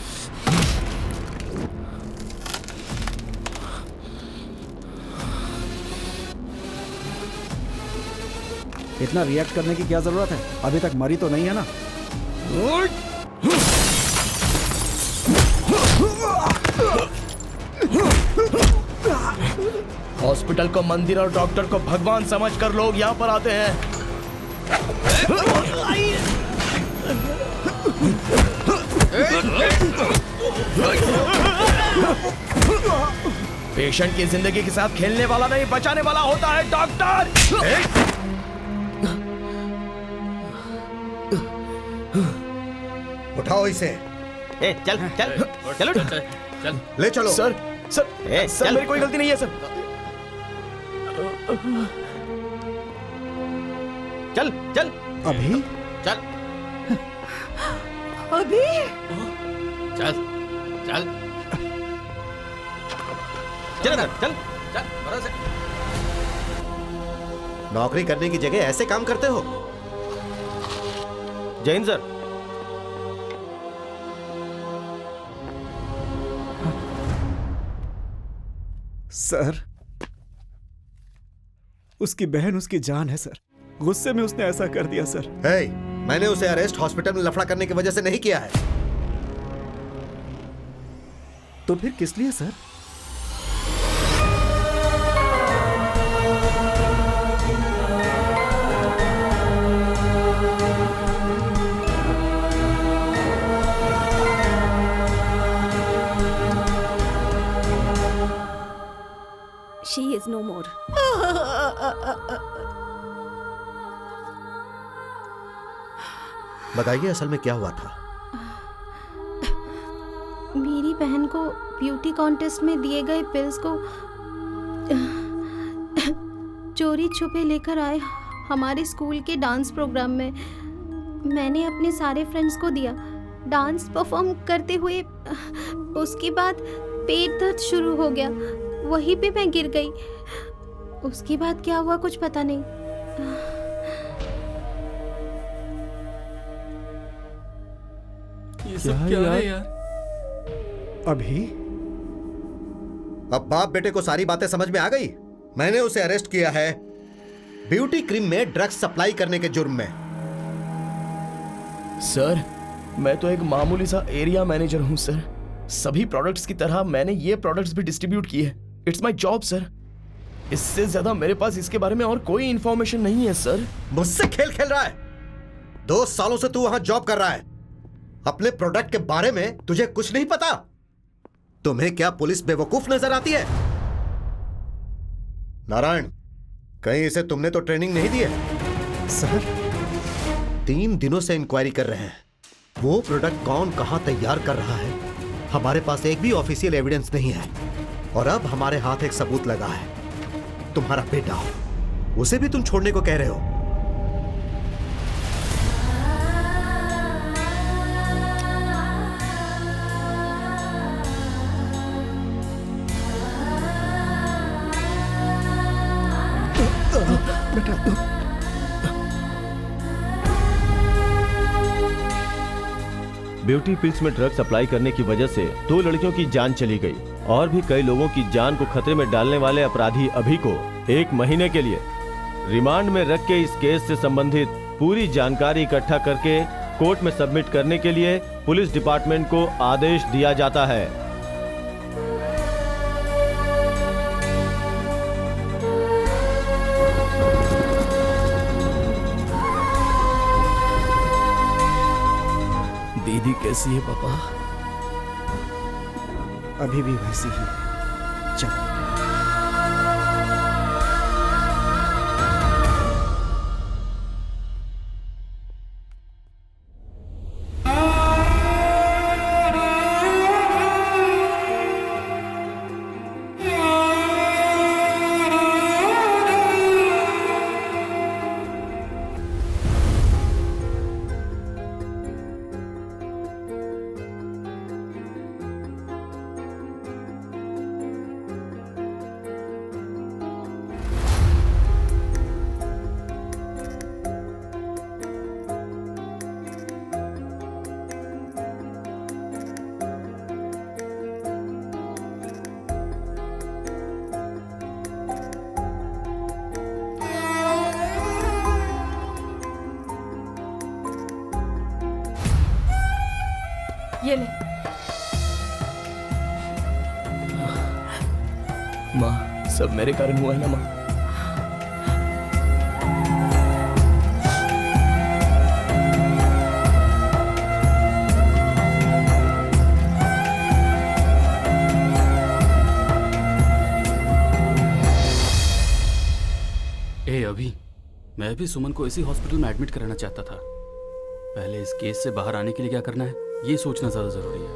इतना रिएक्ट करने की क्या जरूरत है? अभी तक मरी तो नहीं है ना? हॉस्पिटल को मंदिर और डॉक्टर को भगवान समझकर लोग यहाँ पर आते हैं। पेशेंट की जिंदगी के साथ खेलने वाला नहीं, बचाने वाला होता है डॉक्टर। उठाओ इसे। चल चल चलो चल ले चलो। सर सर सर, मेरी कोई गलती नहीं है सर। चल चल अभी चल अभी चल चल चल चल चल। नौकरी करने की जगह ऐसे काम करते हो? जय हिंद सर। सर, उसकी बहन उसकी जान है सर, गुस्से में उसने ऐसा कर दिया सर। हे, मैंने उसे अरेस्ट हॉस्पिटल में लफड़ा करने की वजह से नहीं किया है। तो फिर किस लिए sir? She is no more. बताइए असल में क्या हुआ था? मेरी बहन को ब्यूटी कॉन्टेस्ट में दिए गए पिल्स को चोरी छुपे लेकर आए हमारे स्कूल के डांस प्रोग्राम में। मैंने अपने सारे फ्रेंड्स को दिया। डांस परफॉर्म करते हुए उसके बाद पेट दर्द शुरू हो गया, वहीं पे मैं गिर गई। उसके बाद क्या हुआ कुछ पता नहीं। ये सब क्या है यार? अभी अब बाप बेटे को सारी बातें समझ में आ गई। मैंने उसे अरेस्ट किया है ब्यूटी क्रीम में ड्रग्स सप्लाई करने के जुर्म में। सर, मैं तो एक मामूली सा एरिया मैनेजर हूं सर। सभी प्रोडक्ट्स की तरह मैंने ये प्रोडक्ट्स भी डिस्ट्रीब्यूट किए। It's my job sir. इससे ज्यादा मेरे पास इसके बारे में और कोई इंफॉर्मेशन नहीं है सर। मुझसे खेल खेल रहा है? 2 सालों से तू वहां जॉब कर रहा है, अपने प्रोडक्ट के बारे में तुझे कुछ नहीं पता? तुम्हें क्या पुलिस बेवकूफ नजर आती है? नारायण, कहीं इसे तुमने तो ट्रेनिंग नहीं दी है? सर, 3 दिनों से इंक्वायरी कर रहे हैं। वो प्रोडक्ट कौन कहां तैयार कर रहा है, हमारे पास एक भी ऑफिशियल एविडेंस नहीं है। और अब हमारे हाथ एक सबूत लगा है, तुम्हारा बेटा। उसे भी तुम छोड़ने को कह रहे हो? ब्यूटी पिल्स में ड्रग सप्लाई करने की वजह से 2 लड़कियों की जान चली गई और भी कई लोगों की जान को खतरे में डालने वाले अपराधी अभी को 1 महीने के लिए रिमांड में रख के इस केस से संबंधित पूरी जानकारी इकट्ठा करके कोर्ट में सबमिट करने के लिए पुलिस डिपार्टमेंट को आदेश दिया जाता है। दीदी कैसी है पापा? अभी भी वैसी ही। चल। ये ले। माँ, सब मेरे कारण हुआ है ना माँ? अभी मैं भी सुमन को इसी हॉस्पिटल में एडमिट कराना चाहता था। पहले इस केस से बाहर आने के लिए क्या करना है ये सोचना ज्यादा जरूरी है।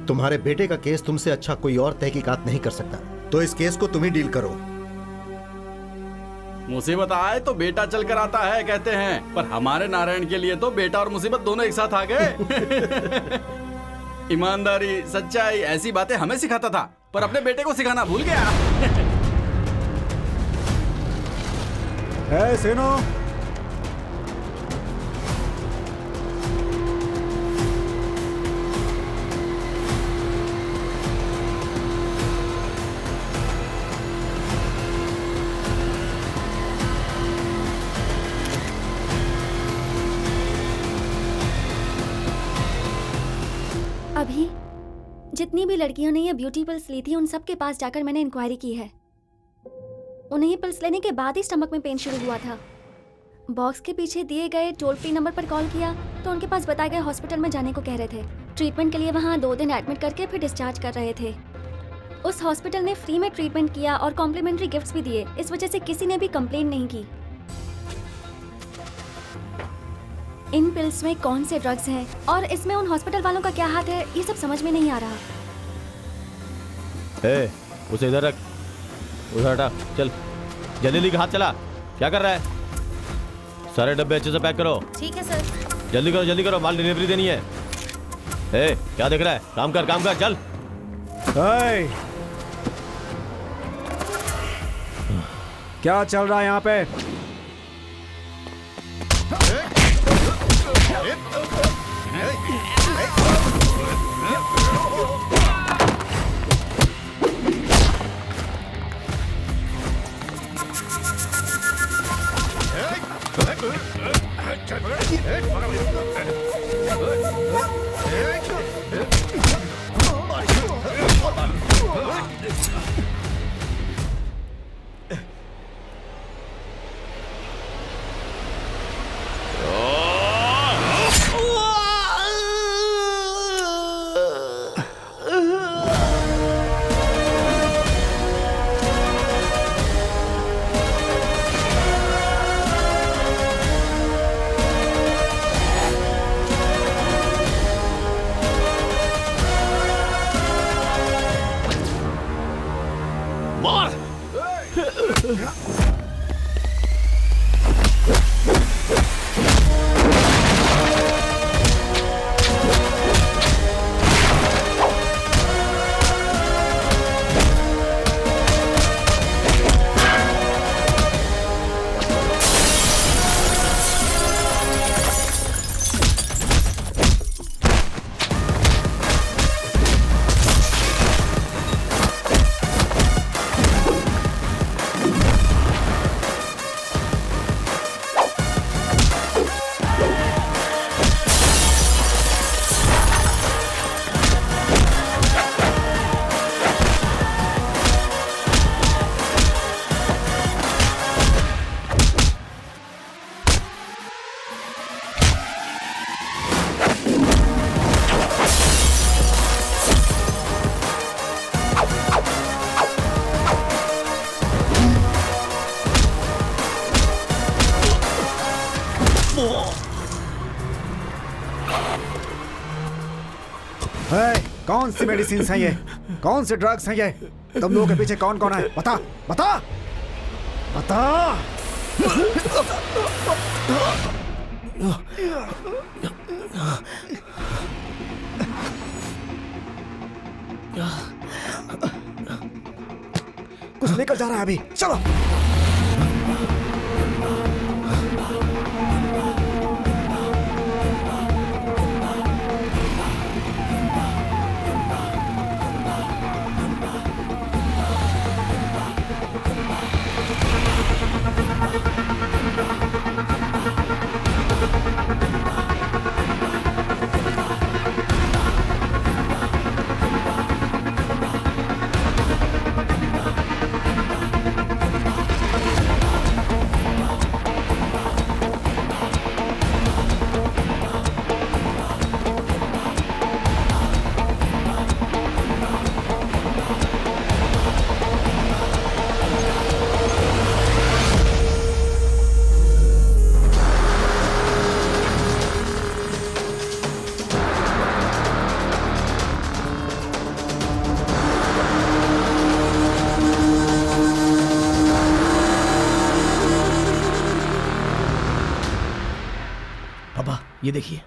तुम्हारे बेटे का केस तुमसे अच्छा कोई और तहकीकात नहीं कर सकता, तो इस केस को तुम ही डील करो। मुसीबत आए तो बेटा चल कर आता है कहते हैं, पर हमारे नारायण के लिए तो बेटा और मुसीबत दोनों एक साथ आ गए। ईमानदारी, सच्चाई, ऐसी बातें हमें सिखाता था, पर अपने बेटे को सिखाना भूल गया। है सेनो, अभी जितनी भी लड़कियों ने ये ब्यूटी पिल्स ली थी उन सब के पास जाकर मैंने इंक्वायरी की है। उन्हें ये पिल्स लेने के बाद ही स्टमक में पेन शुरू हुआ था। बॉक्स के पीछे दिए गए टोल फ्री नंबर पर कॉल किया तो उनके पास बताए गए हॉस्पिटल में जाने को कह रहे थे। ट्रीटमेंट के लिए वहाँ 2 दिन एडमिट करके फिर डिस्चार्ज कर रहे थे। उस हॉस्पिटल ने फ्री में ट्रीटमेंट किया और कॉम्प्लीमेंट्री गिफ्ट्स भी दिए। इस वजह से किसी ने भी कंप्लेंट नहीं की। इन पिल्स में कौन से ड्रग्स हैं और इसमें उन हॉस्पिटल वालों का क्या हाथ है ये सब समझ में नहीं आ रहा। उसे इधर रख, उधर हटा, चल जल्दी जल्दी हाथ चला। क्या कर रहा है? सारे डब्बे अच्छे से पैक करो। ठीक है सर। जल्दी करो, माल डिलीवरी देनी है। क्या देख रहा है? काम कर चल। क्या चल रहा है यहाँ पे? कौन सी मेडिसिन है ये? कौन से ड्रग्स हैं ये? तुम लोगों के पीछे कौन कौन है? बता बता बता। कुछ लेकर जा रहा है अभी, चलो। ये देखिए।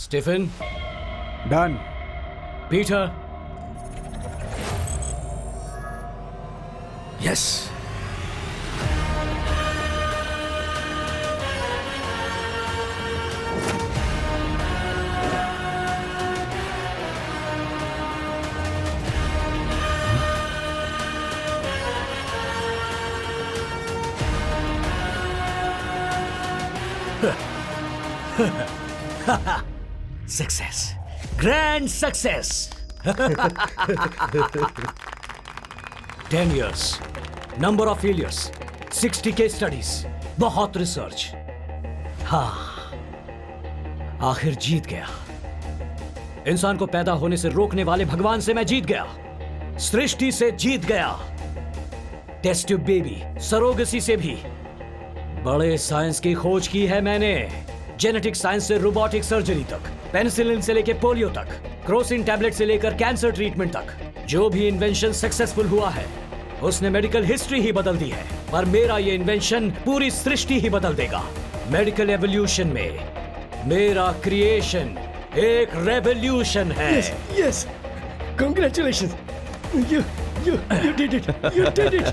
Stephen, done. Peter, yes. Success, grand success. 10 years, number of failures, 60 case studies, बहुत रिसर्च। हाँ, आखिर जीत गया। इंसान को पैदा होने से रोकने वाले भगवान से मैं जीत गया, सृष्टि से जीत गया, टेस्ट ट्यूब बेबी, सरोगेसी से भी। बड़े साइंस की खोज की है मैंने, जेनेटिक साइंस से रोबोटिक सर्जरी तक, पेनिसिलिन से लेकर पोलियो तक, क्रोसिन टैबलेट से लेकर कैंसर ट्रीटमेंट तक। जो भी इन्वेंशन सक्सेसफुल हुआ है उसने मेडिकल हिस्ट्री ही बदल दी है, पर मेरा ये इन्वेंशन पूरी सृष्टि ही बदल देगा। मेडिकल एवोल्यूशन में मेरा क्रिएशन एक रेवोल्यूशन है। Yes, congratulations, you did it, you did it,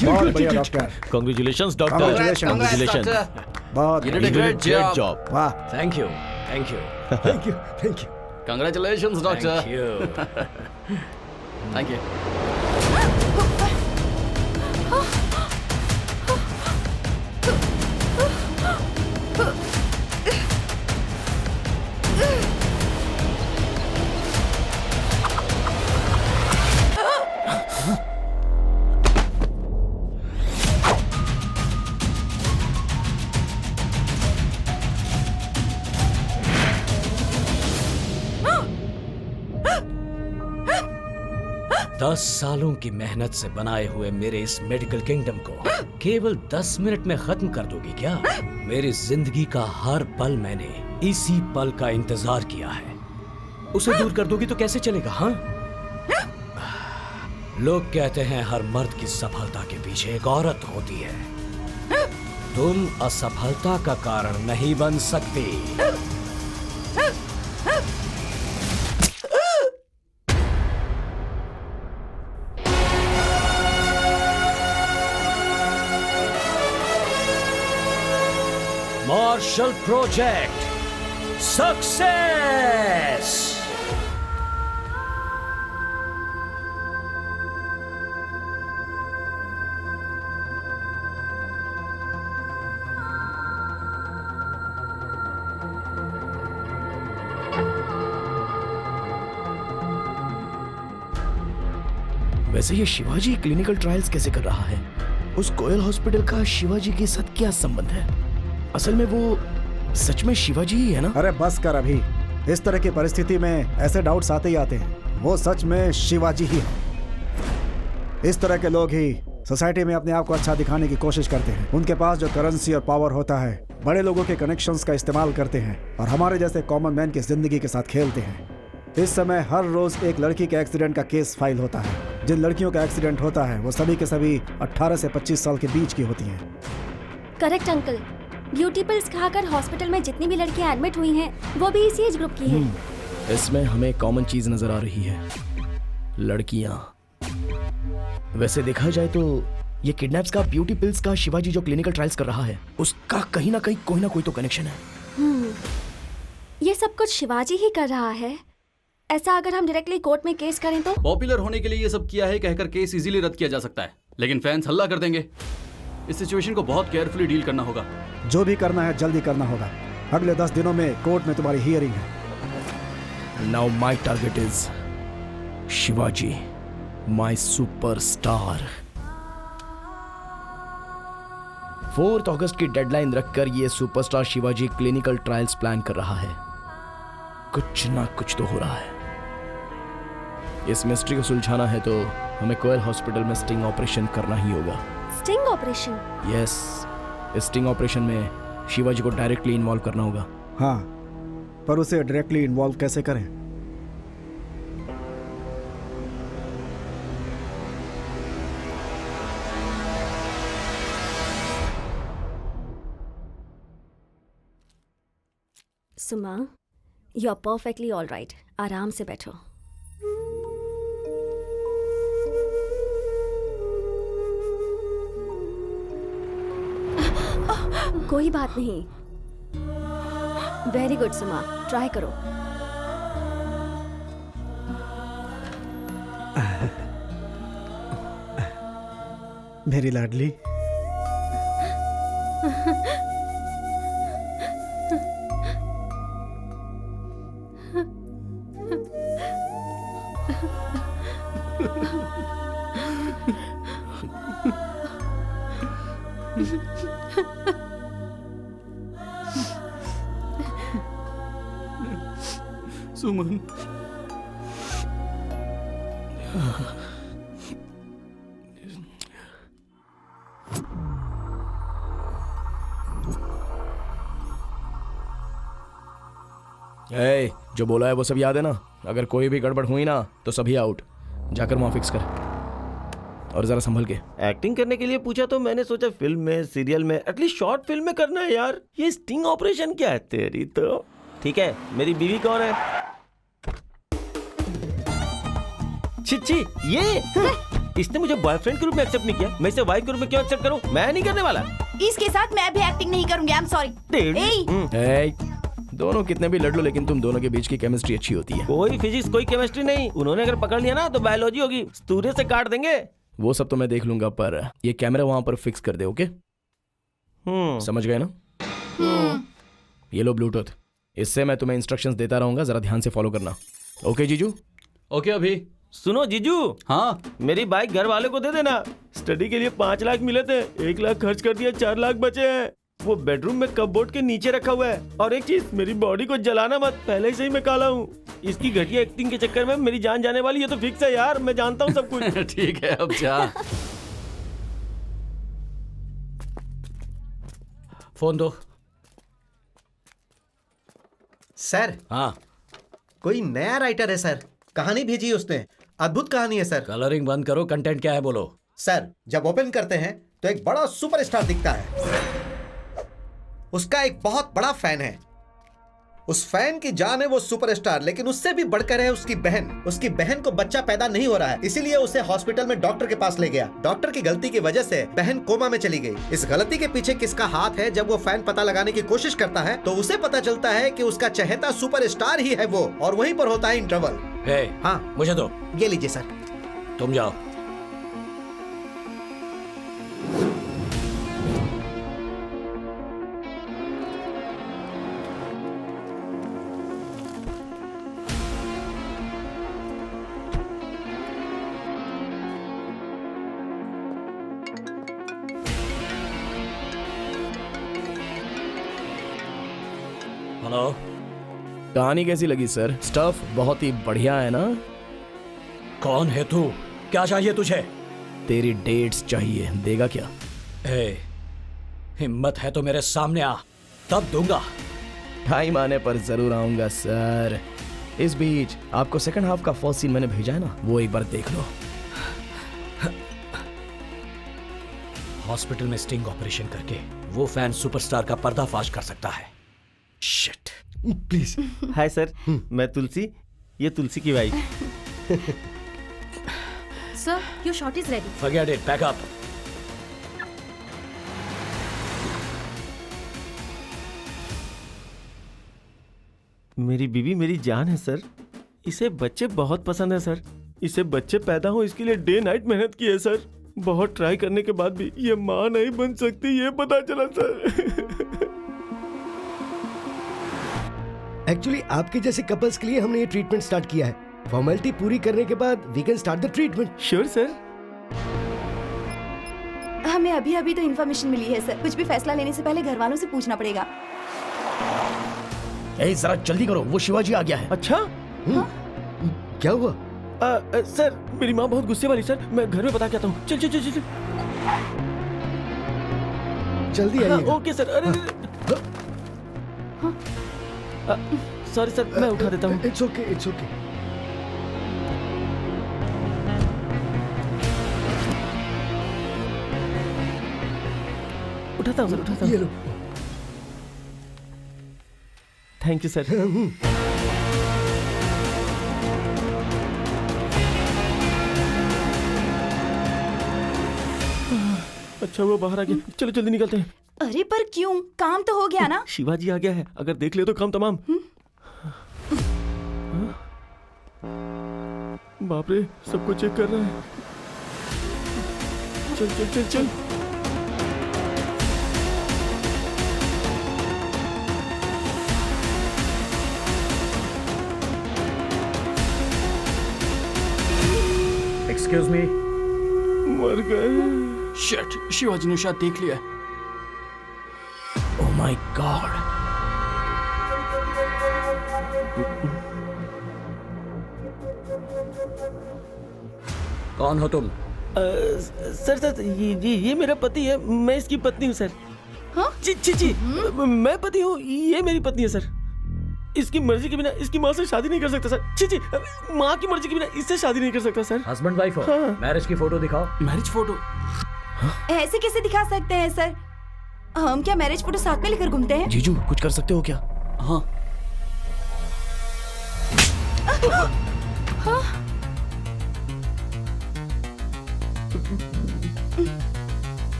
you बहुत did बढ़िया it. Doctor, Congratulations, doctor. Congratulations. बहुत You did a great job. वाह। Thank you, thank you, Thank you, thank you. Congratulations, doctor. Thank you. Thank you. दस सालों की मेहनत से बनाए हुए मेरे इस मेडिकल किंगडम को केवल 10 मिनट में खत्म कर दोगी क्या? मेरी जिंदगी का हर पल मैंने इसी पल का इंतजार किया है, उसे दूर कर दोगी तो कैसे चलेगा? हाँ, लोग कहते हैं हर मर्द की सफलता के पीछे एक औरत होती है। तुम असफलता का कारण नहीं बन सकती। Marshall project success. वैसे ये शिवाजी क्लिनिकल ट्रायल्स कैसे कर रहा है? उस कोयल हॉस्पिटल का शिवाजी के साथ क्या संबंध है? असल में वो सच में शिवाजी ही है ना? अरे बस कर अभी। इस तरह की परिस्थिति में ऐसे डाउट्स आते ही आते हैं। वो सच में शिवाजी ही है। इस तरह के लोग ही सोसाइटी में अपने आप को अच्छा दिखाने की कोशिश करते हैं। उनके पास जो करेंसी और पावर होता है, बड़े लोगों के कनेक्शंस का इस्तेमाल करते हैं और हमारे जैसे कॉमन मैन की जिंदगी के साथ खेलते हैं। इस समय हर रोज एक लड़की के एक्सीडेंट का केस फाइल होता है। जिन लड़कियों का एक्सीडेंट होता है वो सभी के सभी 18 से 25 साल के बीच की होती हैं। Correct uncle. ब्यूटी पिल्स खाकर हॉस्पिटल में जितनी भी लड़कियां एडमिट हुई हैं वो भी इसी एज ग्रुप की हैं। इसमें हमें कॉमन चीज नजर आ रही है, लड़कियां। वैसे देखा जाए तो ये किडनैप्स का, ब्यूटी पिल्स का, शिवाजी जो क्लिनिकल ट्रायल्स कर रहा है उसका कहीं ना कहीं कोई ना कोई तो कनेक्शन है। ये सब कुछ शिवाजी ही कर रहा है। ऐसा अगर हम डायरेक्टली कोर्ट में केस करें तो? पॉपुलर होने के लिए ये सब किया है कहकर केस इजीली रद्द किया जा सकता है, लेकिन फैंस हल्ला कर देंगे। इस सिचुएशन को बहुत केयरफुली डील करना होगा। जो भी करना है जल्दी करना होगा। अगले 10 दिनों में कोर्ट में तुम्हारी हियरिंग है। Now my target is Shivaji, my superstar. 4 अगस्त की डेडलाइन रखकर ये superstar Shivaji clinical trials plan कर रहा है। कुछ ना कुछ तो हो रहा है। इस मिस्ट्री को सुलझाना है तो हमें कोयल हॉस्पिटल में स्टिंग ऑपरेशन करना ही होगा। Sting operation? यस, इस स्टिंग ऑपरेशन में शिवाजी को डायरेक्टली इन्वॉल्व करना होगा। हाँ, पर उसे डायरेक्टली इन्वॉल्व कैसे करें? Suma, you are perfectly all right. आराम से बैठो। कोई बात नहीं। वेरी गुड सुमा, ट्राई करो। मेरी लाडली। सुमन, ए, जो बोला है वो सब याद है ना? अगर कोई भी गड़बड़ हुई ना तो सभी आउट। जाकर वहां फिक्स कर, और जरा संभल के। एक्टिंग करने के लिए पूछा तो मैंने सोचा फिल्म में, सीरियल में, एटलीस्ट शॉर्ट फिल्म में करना है यार। ये स्टिंग ऑपरेशन क्या है तेरी तो। ठीक है, मेरी बीवी कौन है? छिच्छी, ये इसने मुझे बॉयफ्रेंड के रूप में एक्सेप्ट नहीं किया, मैं इसे वाइफ के रूप में क्यों एक्सेप्ट करूं? मैं नहीं करने वाला। इसके साथ मैं भी एक्टिंग नहीं करूंगी। I am sorry. दोनों कितने भी लड़ लो, लेकिन तुम दोनों के बीच की केमिस्ट्री अच्छी होती है। कोई फिजिक्स, कोई केमिस्ट्री नहीं। उन्होंने अगर पकड़ लिया ना तो बायोलॉजी होगी, स्तूरे से काट देंगे। वो सब तो मैं देख लूंगा, पर ये कैमरा वहां पर फिक्स कर दे। ओके? समझ गए ना? ये लो ब्लूटूथ, इससे मैं तुम्हें इंस्ट्रक्शंस देता रहूंगा, जरा ध्यान से फॉलो करना। ओके जीजू? ओके अभी। सुनो जीजू, हाँ, मेरी बाइक घर वाले को दे देना। स्टडी के लिए 5 लाख मिले थे, 1 लाख खर्च कर दिया, 4 लाख बचे हैं। वो बेडरूम में कपबोर्ड के नीचे रखा हुआ है। और एक चीज, मेरी बॉडी को जलाना मत, पहले से ही मैं काला हूँ। इसकी घटिया एक्टिंग के चक्कर में मेरी जान जाने वाली है तो फिक्स है यार, मैं जानता हूँ सब कुछ। ठीक है, अब जा। फोन दो। सर, हाँ, कोई नया राइटर है सर, कहानी भेजी है उसने, अद्भुत कहानी है सर। कलरिंग बंद करो, कंटेंट क्या है बोलो। सर, जब ओपन करते हैं तो एक बड़ा सुपरस्टार दिखता है, उसका एक बहुत बड़ा फैन है। उस फैन की जान है वो सुपरस्टार, लेकिन उससे भी बढ़कर है उसकी बहन। उसकी बहन को बच्चा पैदा नहीं हो रहा है, इसीलिए उसे हॉस्पिटल में डॉक्टर के पास ले गया। डॉक्टर की गलती की वजह से बहन कोमा में चली गई। इस गलती के पीछे किसका हाथ है? जब वो फैन पता लगाने की कोशिश करता है तो उसे पता चलता है कि उसका चहेता सुपरस्टार ही है वो, और वहीं पर होता है इंटरवल। हाँ, मुझे दो। ये लीजिए सर। तुम जाओ। हेलो, कहानी कैसी लगी सर? स्टफ बहुत ही बढ़िया है ना? कौन है तू? क्या चाहिए तुझे? तेरी डेट्स चाहिए, देगा क्या? हिम्मत है तो मेरे सामने आ, तब दूंगा। टाइम आने पर जरूर आऊंगा सर। इस बीच आपको सेकंड हाफ का फर्स्ट सीन मैंने भेजा है ना, वो एक बार देख लो। हॉस्पिटल में स्टिंग ऑपरेशन करके वो फैन सुपरस्टार का पर्दाफाश कर सकता है। शिट। प्लीज। हाय सर, मैं तुलसी, ये तुलसी की wife. Sir, your shot is ready. Forget it, pack up. मेरी बीवी मेरी जान है सर। इसे बच्चे बहुत पसंद है सर। इसे बच्चे पैदा हो इसके लिए डे नाइट मेहनत की है सर। बहुत ट्राई करने के बाद भी ये माँ नहीं बन सकती, ये पता चला सर। एक्चुअली आपके जैसे कपल्स के लिए हमने ये ट्रीटमेंट स्टार्ट किया है। फॉर्मेलिटी पूरी करने के बाद we can start the treatment. Sure sir. हमें अभी अभी तो इन्फॉर्मेशन मिली है सर, कुछ भी फैसला लेने से पहले घर वालों से पूछना पड़ेगा। जरा जल्दी करो, वो शिवाजी आ गया है। अच्छा, क्या हुआ? सर मेरी माँ बहुत गुस्से वाली सर, मैं घर में बता के आता हूँ। चल चल चल चल जल्दी आइए। Okay sir. अरे सॉरी सर, मैं उठा देता हूँ। It's okay, it's okay. उठाता हूँ सर, उठाता ये हूँ। लो। Thank you sir. अच्छा वो बाहर आ गया, चलो जल्दी निकलते हैं। अरे पर क्यों? काम तो हो गया ना। शिवाजी आ गया है, अगर देख ले तो काम तमाम। बाप रे, सबको चेक कर रहा है। चल चल चल चल। Excuse me. मर गए। शिट, शिवाजी ने शायद देख लिया है। Oh my God. कौन हो तुम? सर सर, ये मेरा पति है, मैं इसकी पत्नी हूँ सर। हाँ? जी जी जी, मैं पति हूँ, ये मेरी पत्नी है सर। इसकी मर्जी के बिना इसकी माँ से शादी नहीं कर सकता सर। जी जी, माँ की मर्जी के बिना इससे शादी नहीं कर सकता सर। हस्बैंड वाइफ हो? हाँ। मैरिज की फोटो दिखाओ। Marriage photo? ऐसे कैसे दिखा सकते हैं सर? हम क्या मैरिज फोटो साथ में लेकर घूमते हैं? जीजू कुछ कर सकते हो क्या? हाँ।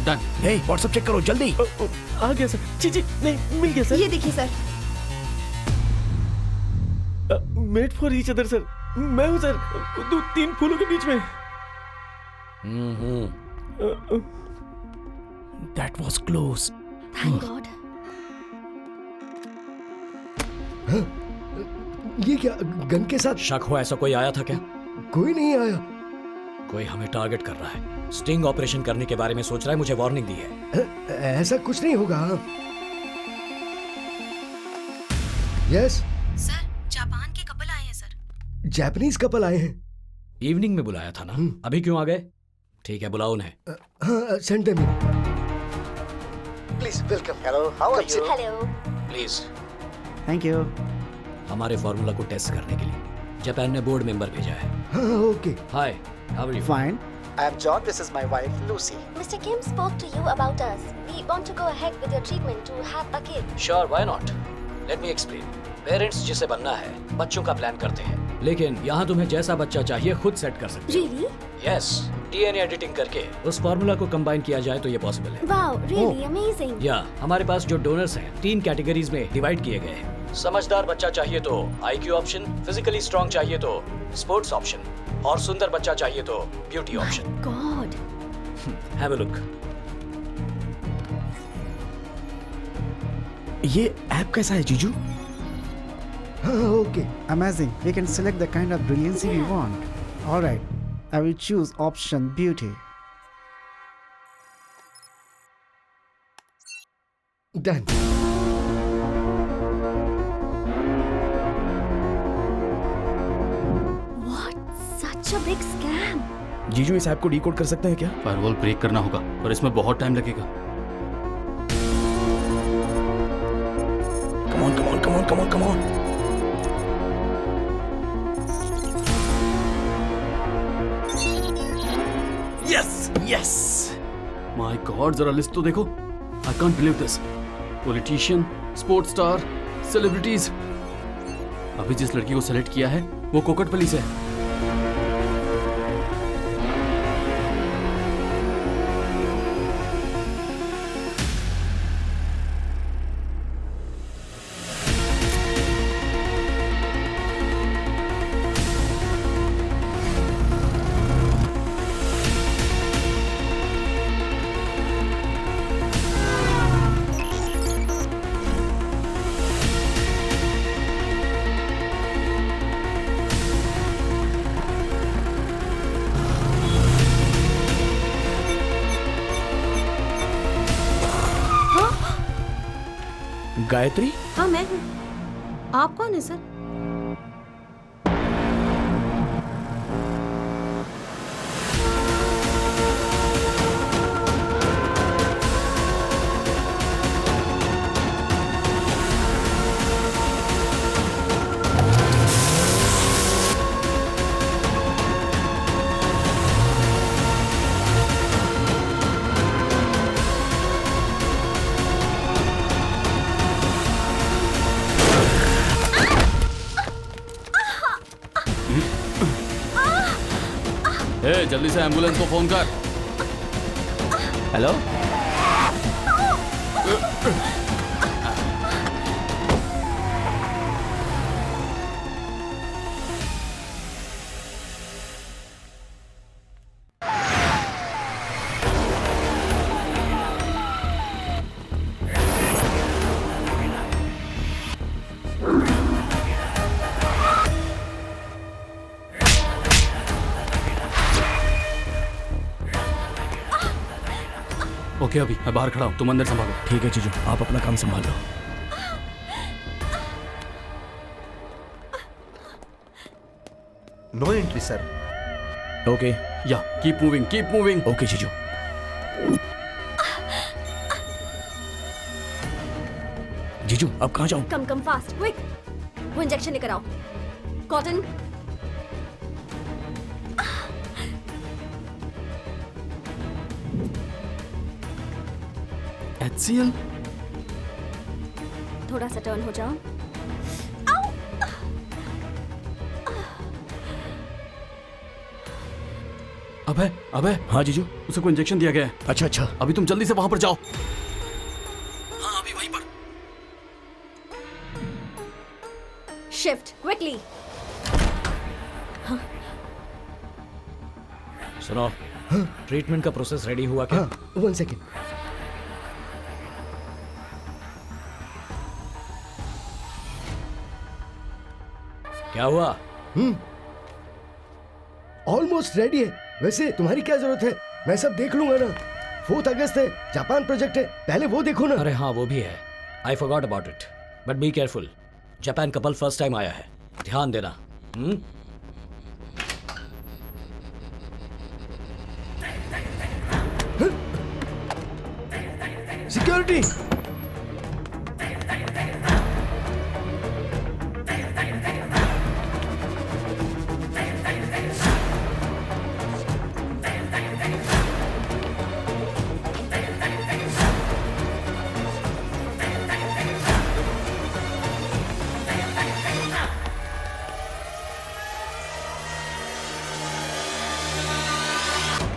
डन। हे, व्हाट्सएप चेक करो जल्दी। आ गया सर। जी जी, नहीं मिल गया सर। ये देखिए sir. Made for each other sir. मैं हूँ सर, दो तीन फूलों के बीच में। That was close. Thank God. ये क्या गन के साथ? शक हो ऐसा कोई आया था क्या? कोई नहीं आया। कोई हमें टारगेट कर रहा है, स्टिंग ऑपरेशन करने के बारे में सोच रहा है, मुझे वार्निंग दी है। ऐसा कुछ नहीं होगा। यस सर, जापान के कपल आए हैं सर। जापानीज कपल आए हैं। इवनिंग में बुलाया था ना, अभी क्यों आ गए? ठीक है, बुलाओ उन्हें। हाँ, send them in. Please welcome. Hello, how are you? Hello. Please. Thank you. हमारे फॉर्मूला को टेस्ट करने के लिए जापान ने बोर्ड मेंबर भेजा है। हाँ okay. Hi, how are you? Fine. I am John. This is my wife, Lucy. Mr. Kim spoke to you about us. We want to go ahead with your treatment to have a kid. Sure, why not? Let me explain. Parents जिसे बनना है बच्चों का plan करते हैं, लेकिन यहाँ तुम्हें जैसा बच्चा चाहिए खुद सेट कर सकते हो। Really? यस, डीएनए एडिटिंग करके उस फार्मूला को कंबाइन किया जाए तो ये पॉसिबल है। Wow, really amazing. या हमारे पास जो डोनर्स हैं 3 कैटेगरीज में डिवाइड किए गए हैं। समझदार बच्चा चाहिए तो आईक्यू ऑप्शन, फिजिकली स्ट्रांग चाहिए तो स्पोर्ट्स ऑप्शन, और सुंदर बच्चा चाहिए तो beauty option. God. Have a look. ये ऐप कैसा है जीजू? हाँ okay. Amazing. We can select the kind of brilliancy we want. All right. I will choose option beauty. Done. What? Such a big scam. जीजू इस app को decode कर सकते हैं क्या? फायरवॉल ब्रेक करना होगा और इसमें बहुत टाइम लगेगा। Come on come on come on come on come on. Yes yes. My God, जरा लिस्ट तो देखो। I can't believe this. Politician, sports star, celebrities. अभी जिस लड़की को सेलेक्ट किया है वो कोकटपल्ली से है। गायत्री? हाँ मैं हूँ। आप कौन है सर? ए, जल्दी से एम्बुलेंस को फोन कर। हेलो। ओके, अभी मैं बाहर खड़ा हूँ, तुम अंदर संभालो। ठीक है जीजू, आप अपना काम संभाल लो। No entry sir. ओके। या keep moving, keep moving. Okay जीजू। जीजू अब कहाँ जाऊँ? Come fast, quick. वो इंजेक्शन लेकर आओ। कॉटन। HCL? थोड़ा सा टर्न हो जाओ। अबे अबे, हाँ जीजू। उसे कोई इंजेक्शन दिया गया है। अच्छा अच्छा। अभी तुम जल्दी से वहां पर जाओ। हाँ, अभी वहीं पर। Shift quickly. सुनो, ट्रीटमेंट का प्रोसेस रेडी हुआ क्या? हाँ 1 सेकेंड। क्या हुआ? ऑलमोस्ट रेडी है। वैसे तुम्हारी क्या जरूरत है, मैं सब देख लूंगा ना। 4 अगस्त है, जापान प्रोजेक्ट है, पहले वो देखो ना। अरे हाँ, वो भी है। I forgot about it, but be careful. Japan couple first time आया है, ध्यान देना। सिक्योरिटी।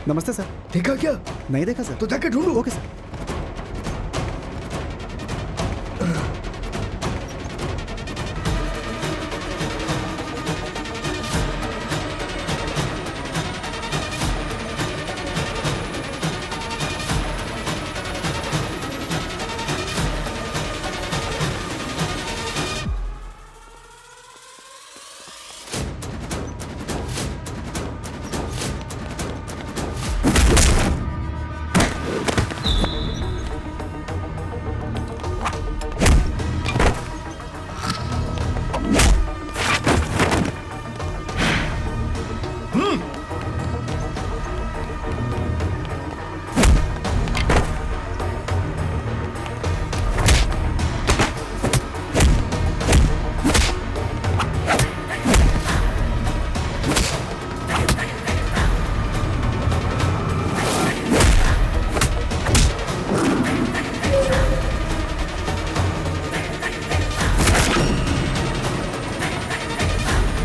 नमस्ते सर। देखा क्या? नहीं देखा सर। तो जाके ढूंढो। Okay sir.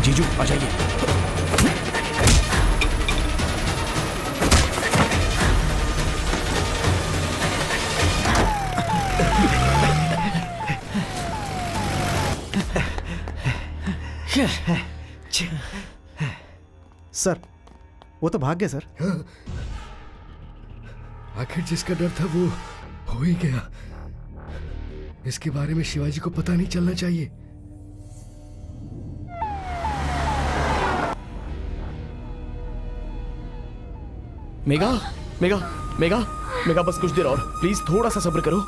जीजू आ जाइए। सर वो तो भाग गए सर। आखिर जिसका डर था वो हो ही गया। इसके बारे में शिवाजी को पता नहीं चलना चाहिए। मेगा मेगा मेगा मेगा बस कुछ देर और प्लीज थोड़ा सा सब्र करो।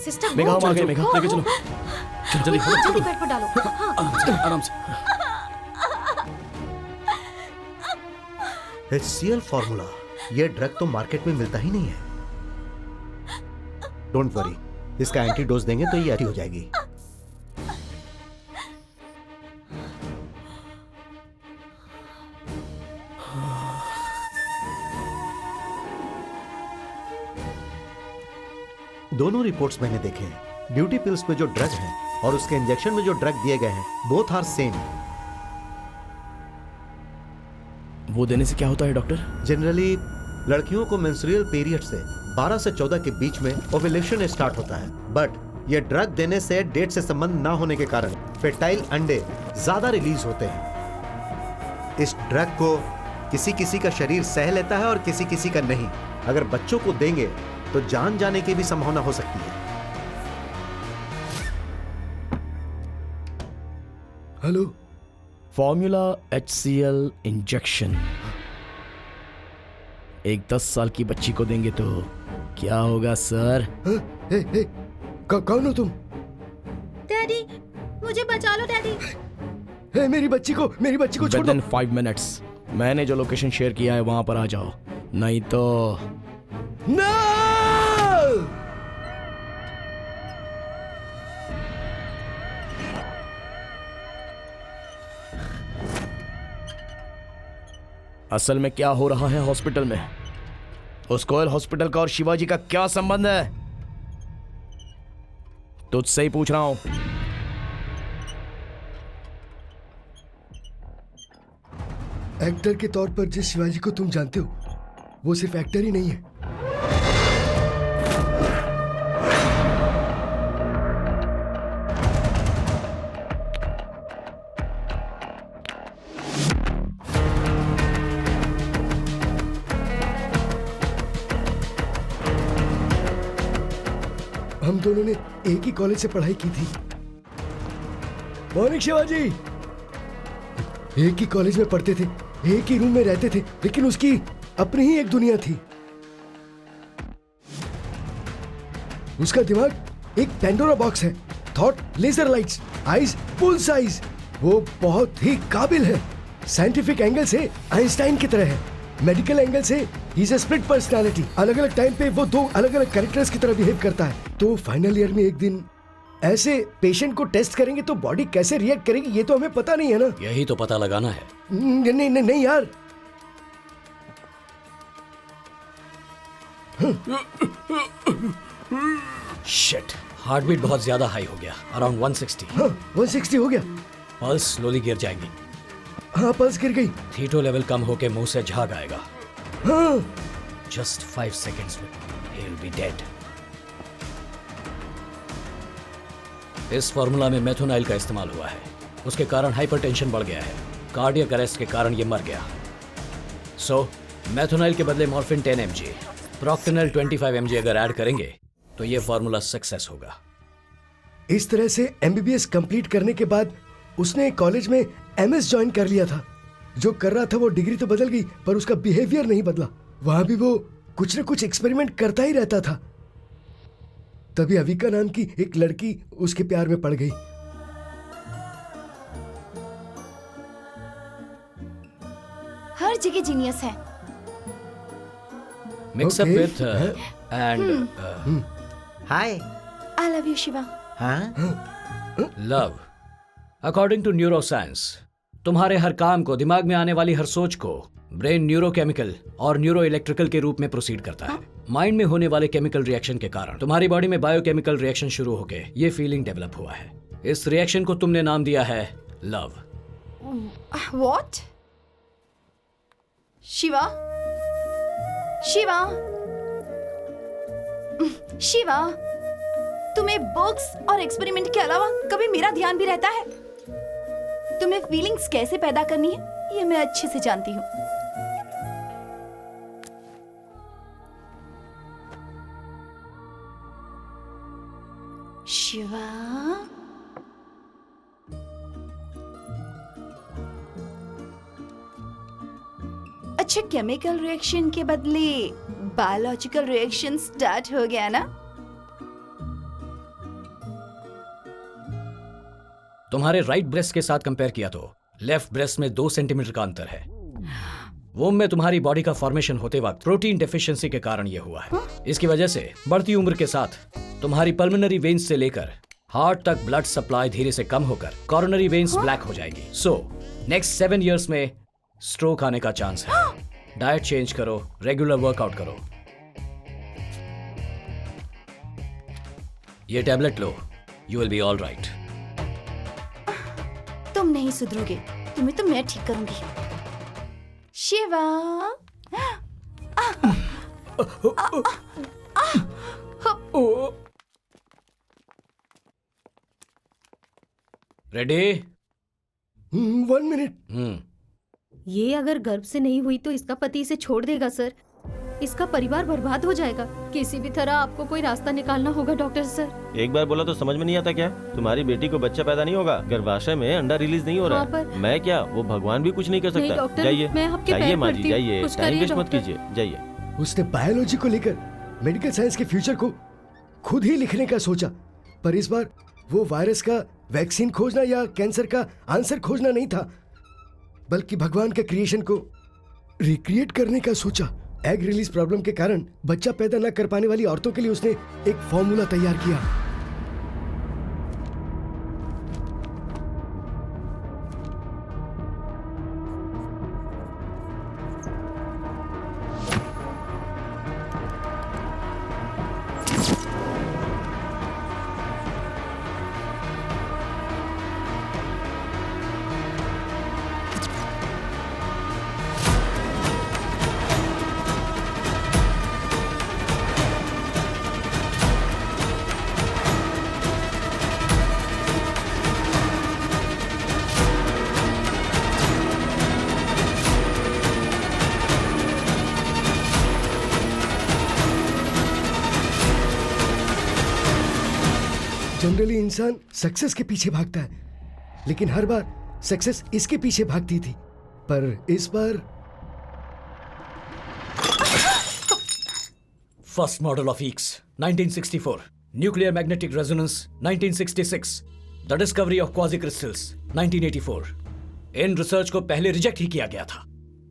सिस्टर मेगा हम आ गए। मेगा लेके चलो। जल्दी जल्दी बेड पर डालो। हाँ। आराम से। HCl फॉर्मूला, ये ड्रग तो मार्केट में मिलता ही नहीं है। डोंट वरी, इसका एंटीडोज देंगे तो ये अच्छी हो जाएगी। दोनों रिपोर्ट्स मैंने देखे हैं। ड्यूटी पिल्स में जो ड्रग है और उसके इंजेक्शन में जो ड्रग दिए गए हैं, बोथ आर सेम। वो देने से क्या होता है डॉक्टर? जनरली लड़कियों को मेंस्ट्रुअल पीरियड से 12 से 14 के बीच में ओव्यूलेशन स्टार्ट होता है, बट ये ड्रग देने से डेट से संबंध ना होने के कारण फर्टाइल अंडे ज्यादा रिलीज होते हैं। इस ड्रग को किसी किसी का शरीर सह लेता है और किसी किसी का नहीं। अगर बच्चों को देंगे तो जान जाने की भी संभावना हो सकती है। हेलो, फॉर्मूला HCl इंजेक्शन एक 10 साल की बच्ची को देंगे तो क्या होगा सर? कौन हो तुम? डैडी मुझे बचा लो डैडी। मेरी बच्ची को छोड़ दो। 5 मिनट्स मैंने जो लोकेशन शेयर किया है वहां पर आ जाओ, नहीं तो No! असल में क्या हो रहा है हॉस्पिटल में? उस कोयल हॉस्पिटल का और शिवाजी का क्या संबंध है? तुझसे ही पूछ रहा हूं। एक्टर के तौर पर जिस शिवाजी को तुम जानते हो वो सिर्फ एक्टर ही नहीं है। हम दोनों ने एक ही कॉलेज से पढ़ाई की थी। मॉर्निंग शिवाजी। एक ही कॉलेज में पढ़ते थे, एक ही रूम में रहते थे, लेकिन उसकी अपनी ही एक दुनिया थी। उसका दिमाग एक पेंडोरा बॉक्स है। Thought laser lights, eyes full size. वो बहुत ही काबिल है। साइंटिफिक एंगल से आइंस्टाइन की तरह है, मेडिकल एंगल से ही इज अ स्प्लिट पर्सनालिटी। अलग अलग टाइम पे वो दो अलग अलग कैरेक्टर्स की तरह बिहेव करता है। तो फाइनल ईयर में एक दिन ऐसे पेशेंट को टेस्ट करेंगे तो बॉडी कैसे रिएक्ट करेगी ये तो हमें पता नहीं है ना। यही तो पता लगाना है। नहीं यार। शिट, हार्ट बीट बहुत ज्यादा हाई हो गया, अराउंड 160। हाँ, 160 हो गया। पल्स स्लोली गिर जाएंगी। हाँ पल्स गिर गई। थीटो लेवल कम होके मुंह से झाग आएगा। हाँ जस्ट 5 सेकेंड्स में ही विल बी डेड। इस फॉर्मूला में मेथोनाइल का इस्तेमाल हुआ है। उसके कारण हाइपरटेंशन बढ़ गया है। कार्डियक अरेस्ट के कारण ये मर गया। सो मेथोनाइल के बदले मॉर्फिन 10 mg, प्रोक्टेनल 25 mg अगर ऐड करेंगे तो ये फॉर्मूला सक्सेस होगा। इस तरह से एमबीबीएस कंप्लीट करने के बाद उसने कॉलेज में एमएस ज्वाइन कर लिया था। जो कर रहा था वो डिग्री तो बदल गई पर उसका बिहेवियर नहीं बदला। वहां भी वो कुछ न कुछ एक्सपेरिमेंट करता ही रहता था। तभी अविका नाम की एक लड़की उसके प्यार में पड़ गई। हर जगह जीनियस है। Mix up Okay. With and hi. I love you Shiva. हाँ लव। अकॉर्डिंग टू न्यूरोसाइंस, तुम्हारे हर काम को, दिमाग में आने वाली हर सोच को ब्रेन न्यूरोकेमिकल और न्यूरो इलेक्ट्रिकल के रूप में प्रोसीड करता है। माइंड में होने वाले केमिकल रिएक्शन के कारण तुम्हारी बॉडी में बायोकेमिकल रिएक्शन शुरू होके ये फीलिंग डेवलप हुआ है। इस रिएक्शन को तुमने नाम दिया है लव। व्हाट? शिवा, शिवा, शिवा, तुम्हें बुक्स और एक्सपेरिमेंट के अलावा कभी मेरा ध्यान भी रहता है? तुम्हें फीलिंग्स कैसे पैदा करनी है ये मैं अच्छे से जानती हूँ। शिवा, अच्छा केमिकल रिएक्शन के बदले बायोलॉजिकल रिएक्शन स्टार्ट हो गया ना? तुम्हारे राइट ब्रेस्ट के साथ कंपेयर किया तो लेफ्ट ब्रेस्ट में 2 सेंटीमीटर का अंतर है। वोम में तुम्हारी बॉडी का फॉर्मेशन होते वक्त प्रोटीन डेफिशिएंसी के कारण यह हुआ है। इसकी वजह से बढ़ती उम्र के साथ तुम्हारी पल्मोनरी वेन्स से लेकर हार्ट तक ब्लड सप्लाई धीरे से कम होकर कॉरोनरी वेन्स ब्लैक हो जाएगी। सो नेक्स्ट 7 इयर्स में स्ट्रोक आने का चांस है। डाइट चेंज करो, रेगुलर वर्कआउट करो। ये tablet low, you will be all right. तुम नहीं सुधरोगे, तुम्हें तो मैं ठीक करूंगी। शिवा, रेडी? 1 मिनट। ये अगर गर्भ से नहीं हुई तो इसका पति इसे छोड़ देगा सर। इसका परिवार बर्बाद हो जाएगा। किसी भी तरह आपको कोई रास्ता निकालना होगा डॉक्टर सर। एक बार बोला तो समझ में नहीं आता क्या? तुम्हारी बेटी को बच्चा पैदा नहीं होगा, गर्भाशय में अंडा रिलीज नहीं हो रहा हाँ, है। मैं क्या, वो भगवान भी कुछ नहीं कर नहीं सकता। डॉक्टर, जाइए मैं आपके जाइए पैर माँ जी, पड़ती हूँ। जाइए, कुछ टाइम करिए वेस्ट मत डॉक्टर। कीजिए, जाइए। उसने बायोलॉजी को लेकर मेडिकल साइंस के फ्यूचर को खुद ही लिखने का सोचा, पर इस बार वो वायरस का वैक्सीन खोजना या कैंसर का आंसर खोजना नहीं था, बल्कि भगवान के क्रिएशन को रिक्रिएट करने का सोचा। एग रिलीज प्रॉब्लम के कारण बच्चा पैदा न कर पाने वाली औरतों के लिए उसने एक फॉर्मूला तैयार किया। जनरली इंसान सक्सेस के पीछे भागता है, लेकिन हर बार सक्सेस इसके पीछे भागती थी, पर इस बार फर्स्ट मॉडल ऑफ ईक्स 1964, nuclear magnetic resonance 1966, the discovery of quasi crystals 1984। इन रिसर्च को पहले रिजेक्ट ही किया गया था,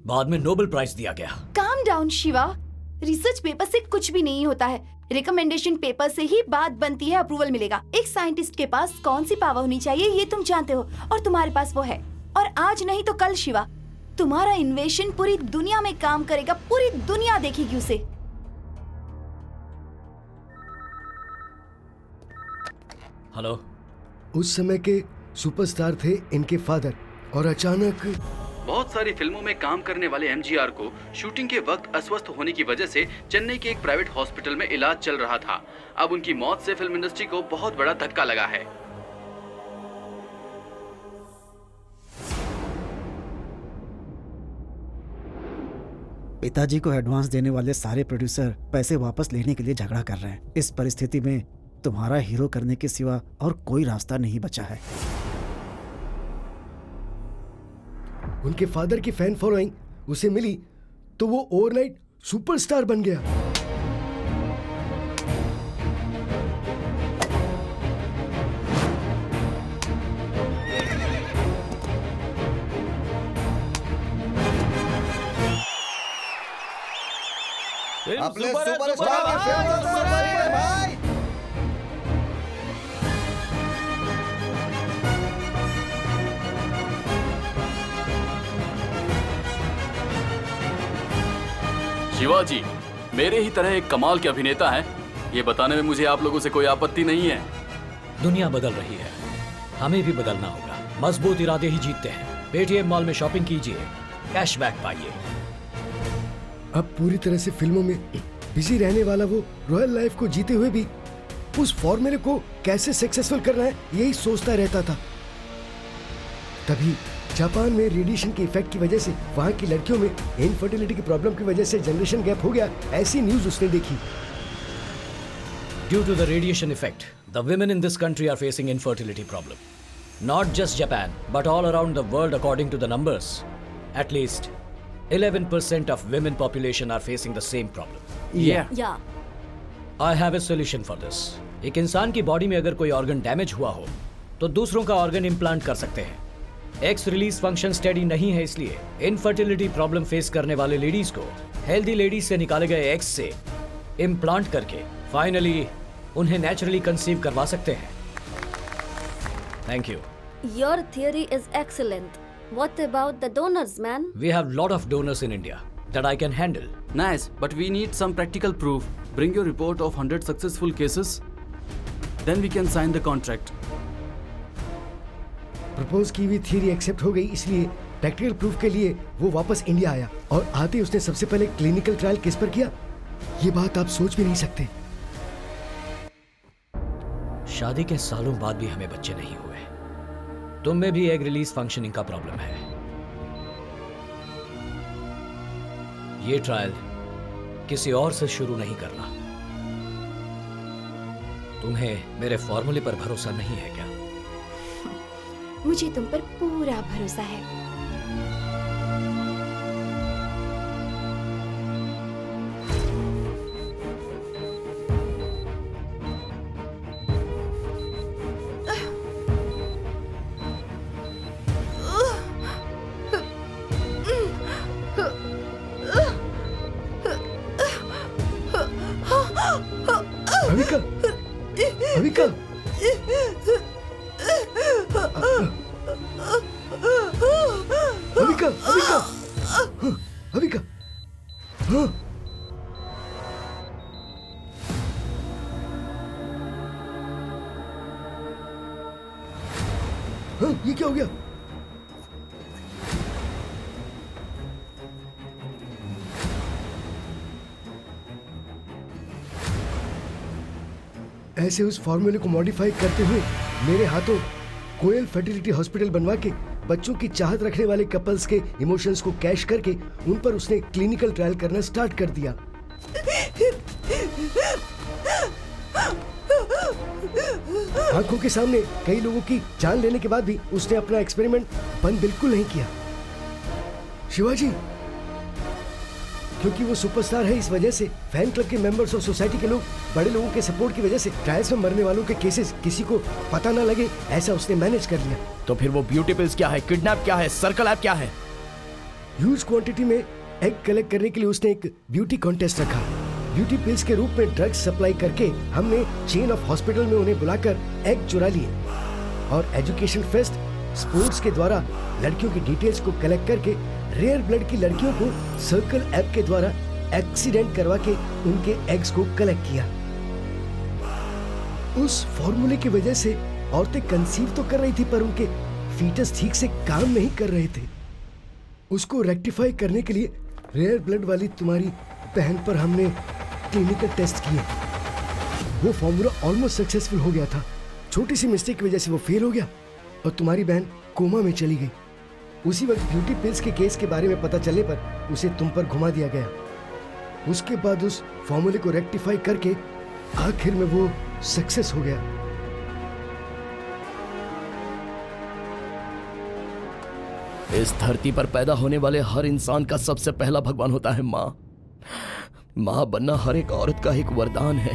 बाद में नोबेल प्राइज दिया गया। Calm down Shiva, research paper से कुछ भी नहीं होता है। रिकमेंडेशन पेपर से ही बात बनती है, अप्रूवल मिलेगा। एक साइंटिस्ट के पास कौन सी पावर होनी चाहिए ये तुम जानते हो, और तुम्हारे पास वो है। और आज नहीं तो कल शिवा, तुम्हारा इन्वेशन पूरी दुनिया में काम करेगा, पूरी दुनिया देखेगी उसे। हेलो। उस समय के सुपरस्टार थे इनके फादर और अचानक बहुत सारी फिल्मों में काम करने वाले एमजीआर को शूटिंग के वक्त अस्वस्थ होने की वजह से चेन्नई के एक प्राइवेट हॉस्पिटल में इलाज चल रहा था। अब उनकी मौत से फिल्म इंडस्ट्री को बहुत बड़ा धक्का लगा है। पिताजी को एडवांस देने वाले सारे प्रोड्यूसर पैसे वापस लेने के लिए झगड़ा कर रहे हैं। इस परिस्थिति में तुम्हारा हीरो करने के सिवा और कोई रास्ता नहीं बचा है। उनके फादर की फैन फॉलोइंग उसे मिली तो वो ओवरनाइट सुपरस्टार बन गया। अपने सुपरस्टार की फिल्म तो सुपर हिट है भाई। शिवाजी मेरे ही तरह एक कमाल के अभिनेता हैं, ये बताने में मुझे आप लोगों से कोई आपत्ति नहीं है। दुनिया बदल रही है, हमें भी बदलना होगा। मजबूत इरादे ही जीतते हैं। पेटीएम मॉल में शॉपिंग कीजिए, कैशबैक पाइए। अब पूरी तरह से फिल्मों में बिजी रहने वाला वो रॉयल लाइफ को जीते हुए भी उस फॉर्मूले को कैसे सक्सेसफुल करना है यही सोचता रहता था। तभी जापान में रेडिएशन के इफेक्ट की वजह से वहां की लड़कियों में इनफर्टिलिटी की प्रॉब्लम की वजह से जनरेशन गैप हो गया, ऐसी न्यूज उसने देखी। Due to the radiation effect, the women in this country are facing infertility problem. Not just Japan, but all around the world according to the numbers. At least 11% of women population are facing the same problem. या I have a solution for this. एक इंसान की body में अगर कोई organ damage हुआ हो तो दूसरों का ऑर्गन इम्प्लांट कर सकते हैं। एक्स रिलीज फंक्शन स्टेडी नहीं है, इसलिए इनफर्टिलिटी प्रॉब्लम फेस करने वाले लेडीज को हेल्दी लेडीज से निकाले गए एग्स से इम्प्लांट करके फाइनली उन्हें नेचुरली कंसीव करवा सकते हैं। Thank you. Your theory is excellent. What about the donors man? We have lot of donors in India that I can handle. Nice, but we need some practical proof. Bring your report of 100 successful cases. Then we can sign the contract. Propose की हुई theory accept हो गई, इसलिए practical proof के लिए वो वापस India आया और आते उसने सबसे पहले क्लिनिकल ट्रायल किस पर किया, ये बात आप सोच भी नहीं सकते। शादी के सालों बाद भी हमें बच्चे नहीं हुए। तुम में भी एग रिलीज फंक्शनिंग का प्रॉब्लम है। ये ट्रायल किसी और से शुरू नहीं करना। तुम्हें मेरे फॉर्मूले पर भरोसा नहीं है क्या? मुझे तुम पर पूरा भरोसा है। अविका, अविका, अविका, अविका, अविका, हाँ। हाँ, ये क्या हो गया? ऐसे उस फॉर्मूले को मॉडिफाई करते हुए मेरे हाथों कोयल फर्टिलिटी हॉस्पिटल बनवा के बच्चों की चाहत रखने वाले कपल्स के इमोशंस को कैश करके उन पर उसने क्लिनिकल ट्रायल करना स्टार्ट कर दिया। आंखों के सामने कई लोगों की जान लेने के बाद भी उसने अपना एक्सपेरिमेंट बंद बिल्कुल नहीं किया। शिवाजी, क्योंकि वो सुपरस्टार है, इस वजह से फैन क्लब के मेंबर्स और सोसाइटी के लोग, बड़े लोगों के सपोर्ट की वजह से ट्रायल्स में मरने वालों के केसेस किसी को पता ना लगे, ऐसा उसने मैनेज कर लिया। तो फिर वो ब्यूटी पिल्स क्या है, किडनैप क्या है, सर्कल ऐप क्या है? ह्यूज क्वांटिटी में एग कलेक्ट करने के लिए उसने एक ब्यूटी कॉन्टेस्ट रखा। ब्यूटी पिल्स के रूप में ड्रग्स सप्लाई करके हमने चेन ऑफ हॉस्पिटल में उन्हें बुलाकर एग चुरा लिए और एजुकेशन फेस्ट स्पोर्ट्स के द्वारा लड़कियों की डिटेल्स को कलेक्ट करके रेयर ब्लड की लड़कियों को सर्कल ऐप के द्वारा एक्सीडेंट करवा के उनके एग्स को कलेक्ट किया। उस फॉर्मूले की वजह से औरतें कंसीव तो कर रही थी पर उनके फीटस ठीक से काम नहीं कर रहे थे। उसको रेक्टिफाई करने के लिए रेयर ब्लड वाली तुम्हारी बहन पर हमने क्लिनिकल टेस्ट किए। वो फॉर्मूला ऑलमोस्ट सक्सेसफुल हो गया था। छोटी सी मिस्टेक की वजह से वो फेल हो गया और तुम्हारी बहन कोमा में चली गई। उसी वक्त ब्यूटी पिल्स के केस के बारे में पता चलने पर उसे तुम पर घुमा दिया गया। उसके बाद उस फॉर्मूले को रेक्टिफाई करके आखिर में वो सक्सेस हो गया। इस धरती पर पैदा होने वाले हर इंसान का सबसे पहला भगवान होता है माँ। माँ बनना हर एक औरत का एक वरदान है,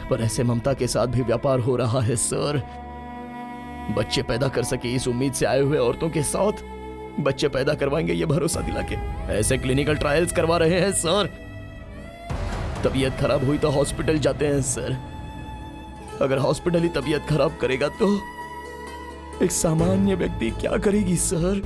पर ऐसे ममता के साथ भी व्यापार हो रहा है सर। बच्चे पैदा कर सके इस उम्मीद से आए हुए औरतों के साथ बच्चे पैदा करवाएंगे ये भरोसा दिला के ऐसे क्लिनिकल ट्रायल्स करवा रहे हैं सर। तबीयत खराब हुई तो हॉस्पिटल जाते हैं सर। अगर हॉस्पिटल ही तबीयत खराब करेगा तो एक सामान्य व्यक्ति क्या करेगी सर?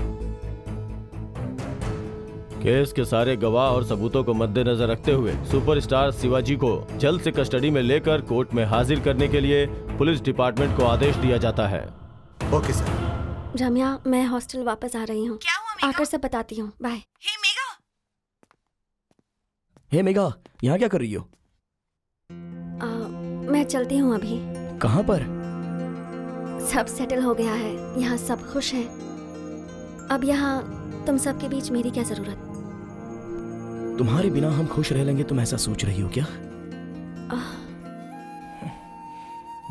केस के सारे गवाह और सबूतों को मद्देनजर रखते हुए सुपरस्टार शिवाजी को जल्द से कस्टडी में लेकर कोर्ट में हाजिर करने के लिए पुलिस डिपार्टमेंट को आदेश दिया जाता है। Okay sir. रम्या, मैं हॉस्टल वापस आ रही हूँ। क्या हुआ मेघा? आकर सब बताती हूँ। बाय। हे मेघा, हे मेघा, यहाँ क्या कर रही हो? मैं चलती हूँ अभी। कहाँ पर? सब सेटल हो गया है, यहाँ सब खुश हैं। अब यहाँ तुम सबके बीच मेरी क्या जरूरत? तुम्हारे बिना हम खुश रह लेंगे, तुम ऐसा सोच रही हो क्या?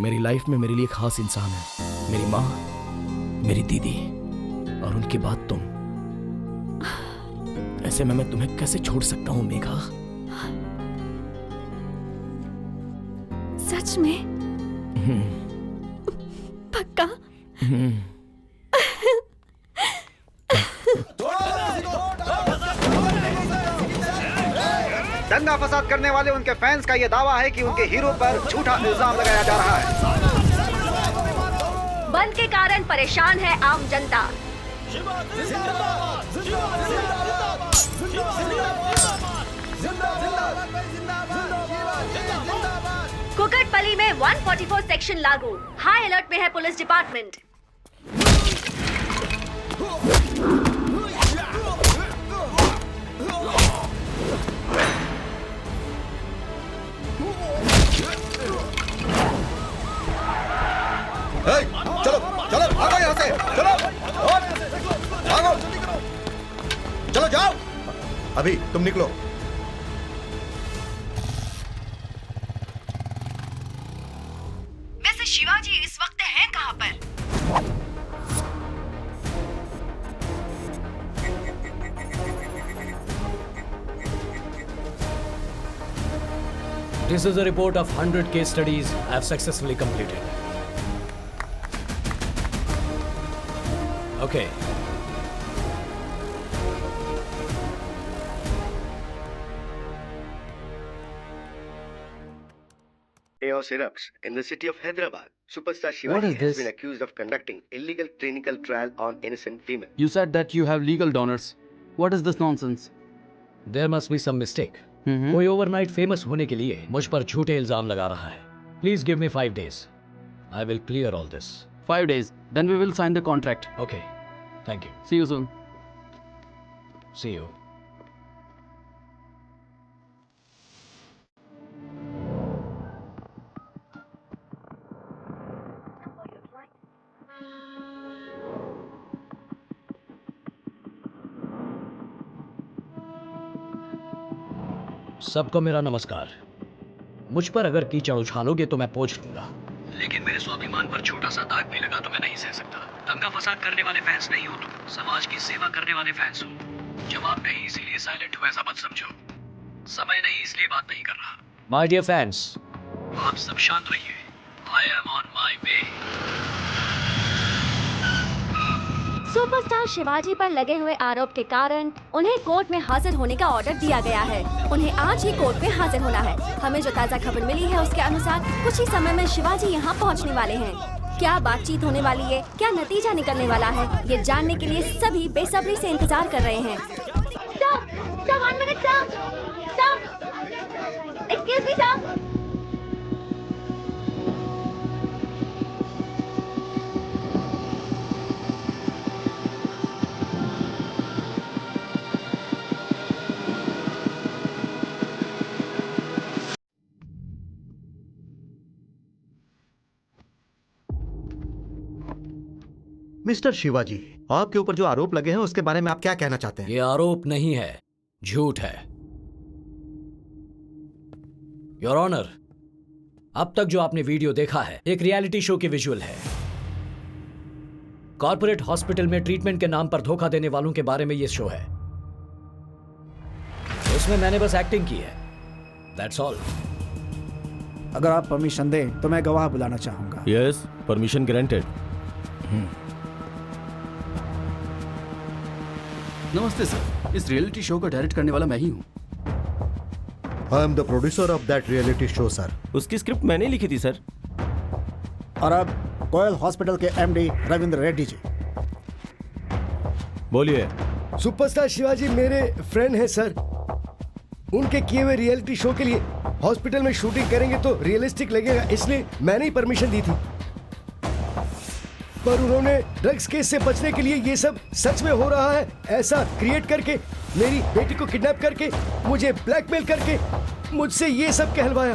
मेरी लाइफ में मेरे लिए खास इंसान है, मेरी माँ, मेरी दीदी और उनके बाद तुम। ऐसे में मैं तुम्हें कैसे छोड़ सकता हूँ मेघा? सच में? पक्का? दंगा फसाद करने वाले उनके फैंस का यह दावा है कि उनके हीरो पर झूठा इल्जाम लगाया जा रहा है। बंद के कारण परेशान है आम जनता। कुकटपल्ली में 144 सेक्शन लागू। हाई अलर्ट में है पुलिस डिपार्टमेंट। चलो चलो भागो यहाँ से, चलो भागो, चलो जाओ। अभी तुम निकलो। वैसे शिवाजी इस वक्त हैं कहाँ पर? This is a report of 100 case studies I have successfully completed. Okay. AO Syrups in the city of Hyderabad. Superstar Shivaji has been accused of conducting illegal clinical trial on innocent female. You said that you have legal donors. What is this nonsense? There must be some mistake. कोई overnight famous होने के लिए मुझ पर झूठे इल्जाम लगा रहा है। Please give me 5 days. I will clear all this. 5 days. Then we will sign the contract. Okay. Thank you. See you soon. See you. सबको मेरा नमस्कार। मुझ पर अगर कीचड़ उछालोगे तो मैं पोंछ लूंगा, लेकिन मेरे स्वाभिमान पर छोटा सा दाग भी लगा तो मैं नहीं सह सकता। दंगा फसाद करने वाले फैंस नहीं हो तुम, समाज की सेवा करने वाले फैंस हो। जवाब नहीं इसीलिए साइलेंट हो ऐसा मत समझो। समय नहीं इसलिए बात नहीं कर रहा। माय डियर फैंस, आप सब शांत रहिए। I am on my way. Superstar Shivaji पर लगे हुए आरोप के कारण उन्हें कोर्ट में हाजिर होने का ऑर्डर दिया गया है। उन्हें आज ही कोर्ट में हाजिर होना है। हमें जो ताज़ा खबर मिली है उसके अनुसार कुछ ही समय में शिवाजी यहाँ पहुँचने वाले हैं। क्या बातचीत होने वाली है, क्या नतीजा निकलने वाला है, ये जानने के लिए सभी बेसब्री से इंतजार कर रहे हैं। मिस्टर शिवाजी, आपके ऊपर जो आरोप लगे हैं उसके बारे में आप क्या कहना चाहते हैं? ये आरोप नहीं है, झूठ है। योर ऑनर, अब तक जो आपने वीडियो देखा है एक रियलिटी शो की विजुअल है। कॉर्पोरेट हॉस्पिटल में ट्रीटमेंट के नाम पर धोखा देने वालों के बारे में ये शो है। उसमें मैंने बस एक्टिंग की है, दैट्स ऑल। अगर आप परमिशन दें तो मैं गवाह बुलाना चाहूंगा। Yes, permission granted. नमस्ते सर, इस रियलिटी शो को डायरेक्ट करने वाला मैं ही हूँ। I am the producer of that reality show sir. उसकी स्क्रिप्ट मैंने लिखी थी सर। और अब कोयल हॉस्पिटल के एमडी रविंद्र रेड्डी जी। बोलिए। सुपरस्टार शिवाजी मेरे फ्रेंड हैं सर। उनके किए हुए रियलिटी शो के लिए हॉस्पिटल में शूटिंग करेंगे तो रियलिस्टिक लगेगा, इसलिए मैंने ही परमिशन दी थी। पर उन्होंने ड्रग्स केस से बचने के लिए ये सब सच में हो रहा है ऐसा क्रिएट करके, मेरी बेटी को किडनैप करके, मुझे ब्लैकमेल करके मुझसे ये सब कहलवाया।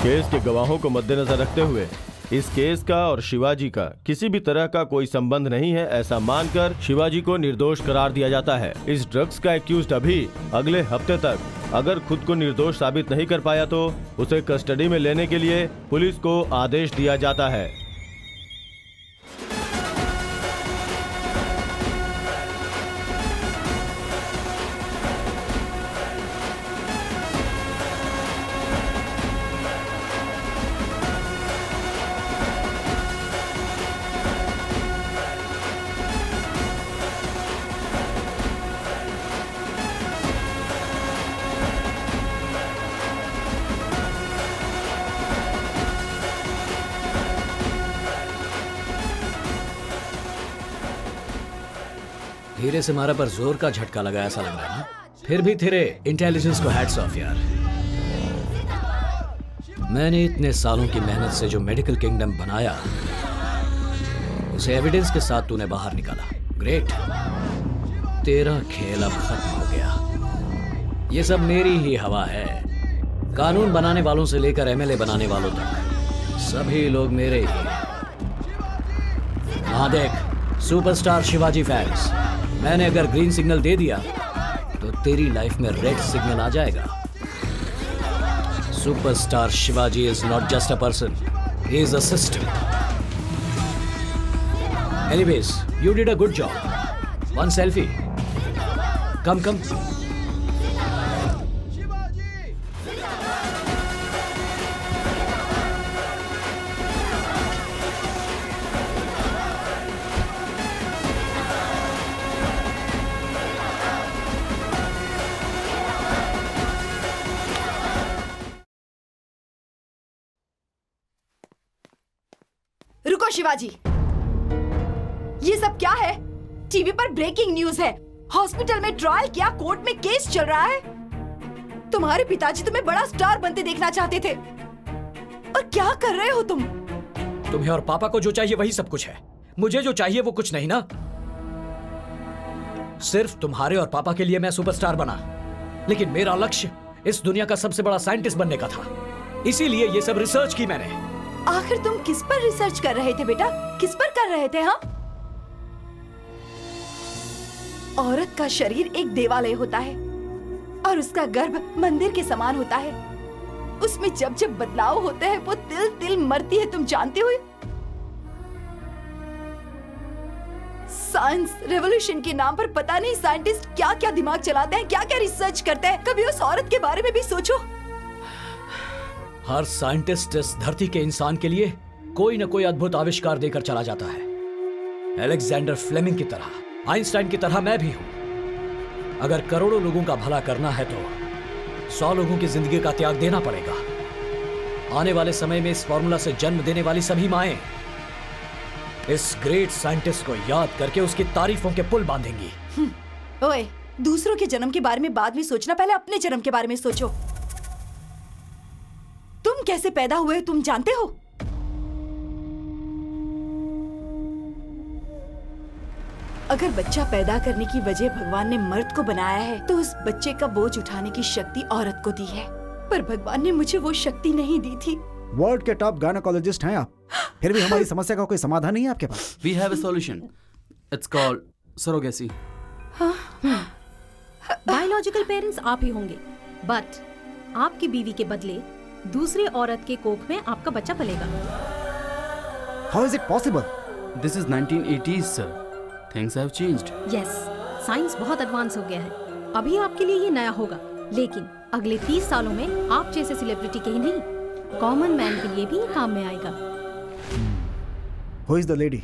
केस के गवाहों को मद्देनजर रखते हुए इस केस का और शिवाजी का किसी भी तरह का कोई संबंध नहीं है ऐसा मानकर शिवाजी को निर्दोष करार दिया जाता है। इस ड्रग्स का एक्यूज्ड अभी अगले हफ्ते तक अगर खुद को निर्दोष साबित नहीं कर पाया तो उसे कस्टडी में लेने के लिए पुलिस को आदेश दिया जाता है। धीरे से मारा पर जोर का झटका लगा ऐसा लग रहा है ना। फिर भी तेरे इंटेलिजेंस को हैट्स ऑफ यार। मैंने इतने सालों की मेहनत से जो मेडिकल किंगडम बनाया उसे एविडेंस के साथ तूने बाहर निकाला। ग्रेट। तेरा खेल अब खत्म हो गया। ये सब मेरी ही हवा है। कानून बनाने वालों से लेकर एमएलए बनाने वालों तक सभी लोग मेरे ही हैं। हाँ देख, सुपरस्टार शिवाजी फैंस, मैंने अगर ग्रीन सिग्नल दे दिया तो तेरी लाइफ में रेड सिग्नल आ जाएगा। Superstar Shivaji is not just a person, he is a system. Anyways, you did a good job. One selfie. Come come. रुको शिवाजी, ये सब क्या है? टीवी पर ब्रेकिंग न्यूज है। हॉस्पिटल में ट्रायल क्या, कोर्ट में केस चल रहा है। तुम्हारे पिताजी तुम्हें बड़ा स्टार बनते देखना चाहते थे, और क्या कर रहे हो तुम? तुम्हें और पापा को जो चाहिए वही सब कुछ है। मुझे जो चाहिए वो कुछ नहीं ना। सिर्फ तुम्हारे और पापा के लिए मैं सुपरस्टार बना, लेकिन मेरा लक्ष्य इस दुनिया का सबसे बड़ा साइंटिस्ट बनने का था। इसीलिए ये सब रिसर्च की मैंने। आखिर तुम किस पर रिसर्च कर रहे थे बेटा? किस पर कर रहे थे? हाँ, औरत का शरीर एक देवालय होता है और उसका गर्भ मंदिर के समान होता है। उसमें जब जब बदलाव होते हैं वो तिल तिल मरती है, तुम जानते हो। साइंस रेवोल्यूशन के नाम पर पता नहीं साइंटिस्ट क्या क्या दिमाग चलाते हैं, क्या क्या रिसर्च करते हैं। कभी उस औरत के बारे में भी सोचो। हर साइंटिस्ट इस धरती के इंसान के लिए कोई न कोई अद्भुत आविष्कार देकर चला जाता है। अलेक्जेंडर फ्लेमिंग की तरह, आइंस्टाइन की तरह मैं भी हूं। अगर करोड़ों लोगों का भला करना है तो 100 लोगों की जिंदगी का त्याग देना पड़ेगा। आने वाले समय में इस फॉर्मूला से जन्म देने वाली सभी माएं इस ग्रेट साइंटिस्ट को याद करके उसकी तारीफों के पुल बांधेंगी। ओए, दूसरों के जन्म के बारे में बाद में सोचना, पहले अपने जन्म के बारे में सोचो। तुम कैसे पैदा हुए तुम जानते हो? अगर बच्चा पैदा करने की वजह भगवान ने मर्द को बनाया है तो उस बच्चे का बोझ उठाने की शक्ति औरत को दी है, पर भगवान ने मुझे वो शक्ति नहीं दी थी। वर्ल्ड के टॉप गायनेकोलॉजिस्ट हैं आप। फिर भी हमारी समस्या का कोई समाधान नहीं है आपके पास? We have a solution. It's called surrogacy. Biological parents आप ही होंगे, बट आपकी बीवी के बदले दूसरी औरत के कोख में आपका बच्चा पलेगा। How is it possible? This is 1980s, sir. Things have changed. Yes, science बहुत एडवांस हो गया है। अभी आपके लिए ये नया होगा, लेकिन अगले 30 सालों में आप जैसे सेलिब्रिटी के ही नहीं, कॉमन मैन के लिए भी ये काम में आएगा। Who is the lady?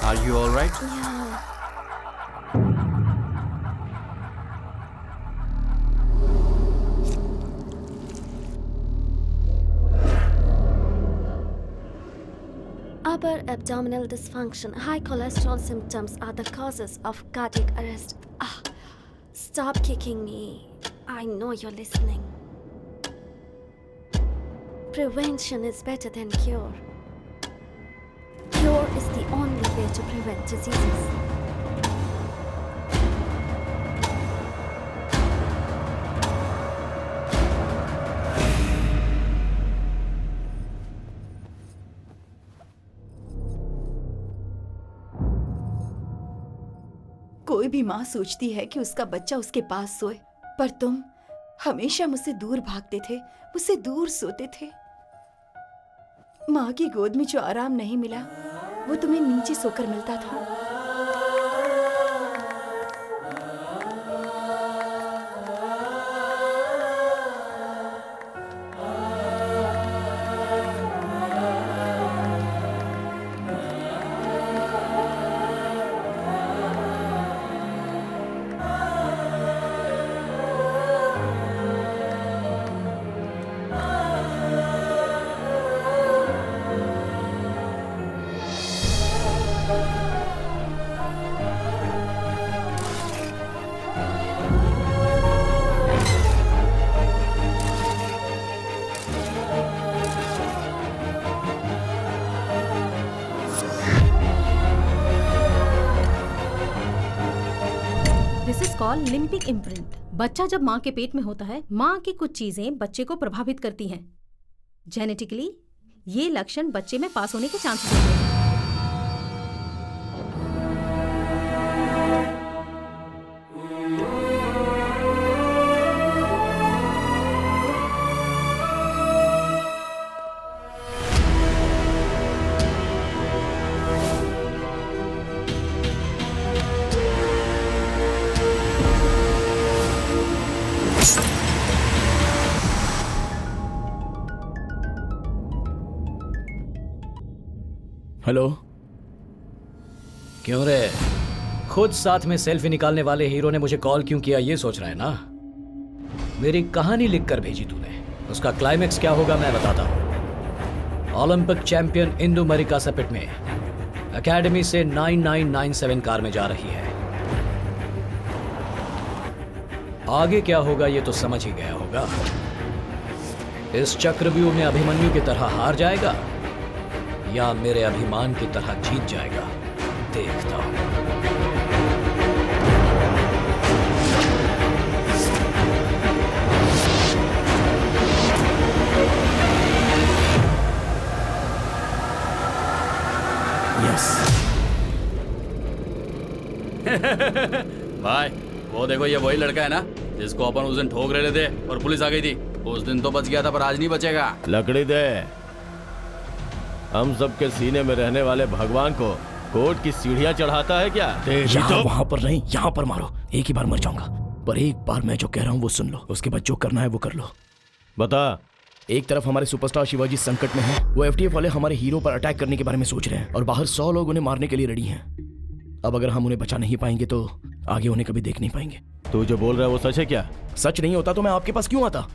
Are you all right? Upper abdominal dysfunction, high cholesterol symptoms are the causes of cardiac arrest. Stop kicking me. I know you're listening. Prevention is better than cure. Cure is the only way to prevent diseases. कोई भी माँ सोचती है कि उसका बच्चा उसके पास सोए, पर तुम हमेशा मुझसे दूर भागते थे, मुझसे दूर सोते थे। माँ की गोद में जो आराम नहीं मिला, वो तुम्हें नीचे सोकर मिलता था। This is called limbic imprint. बच्चा जब माँ के पेट में होता है, माँ की कुछ चीजें बच्चे को प्रभावित करती हैं। जेनेटिकली ये लक्षण बच्चे में पास होने के चांसेस होते हैं। हेलो। क्यों रे, खुद साथ में सेल्फी निकालने वाले हीरो ने मुझे कॉल क्यों किया, ये सोच रहा है ना? मेरी कहानी लिख कर भेजी तूने, उसका क्लाइमेक्स क्या होगा मैं बताता हूं। ओलंपिक चैंपियन इंदु मरिका सपिट में एकेडमी से 9997 कार में जा रही है। आगे क्या होगा ये तो समझ ही गया होगा। इस चक्रव्यूह में अभिमन्यु की तरह हार जाएगा या मेरे अभिमान की तरह जीत जाएगा, देखता हूं। यस। भाई वो देखो, ये वही लड़का है ना जिसको अपन उस दिन ठोक रहे थे और पुलिस आ गई थी। उस दिन तो बच गया था पर आज नहीं बचेगा। लकड़ी दे। हम सबके सीने में रहने वाले भगवान को कोर्ट की सीढ़ियां चढ़ाता है क्या? यहाँ वहां पर नहीं, यहाँ पर मारो। एक ही बार मर जाऊंगा, पर एक बार मैं जो कह रहा हूँ वो सुन लो। उसके बाद जो करना है वो कर लो। बता। एक तरफ हमारे सुपरस्टार शिवाजी संकट में है, वो एफटीएफ वाले हमारे हीरो पर अटैक करने के बारे में सोच रहे हैं और बाहर 100 लोग उन्हें मारने के लिए रेडी हैं। अब अगर हम उन्हें बचा नहीं पाएंगे तो आगे उन्हें कभी देख नहीं पाएंगे। तू जो बोल रहा है वो सच है क्या? सच नहीं होता तो मैं आपके पास क्यों आता?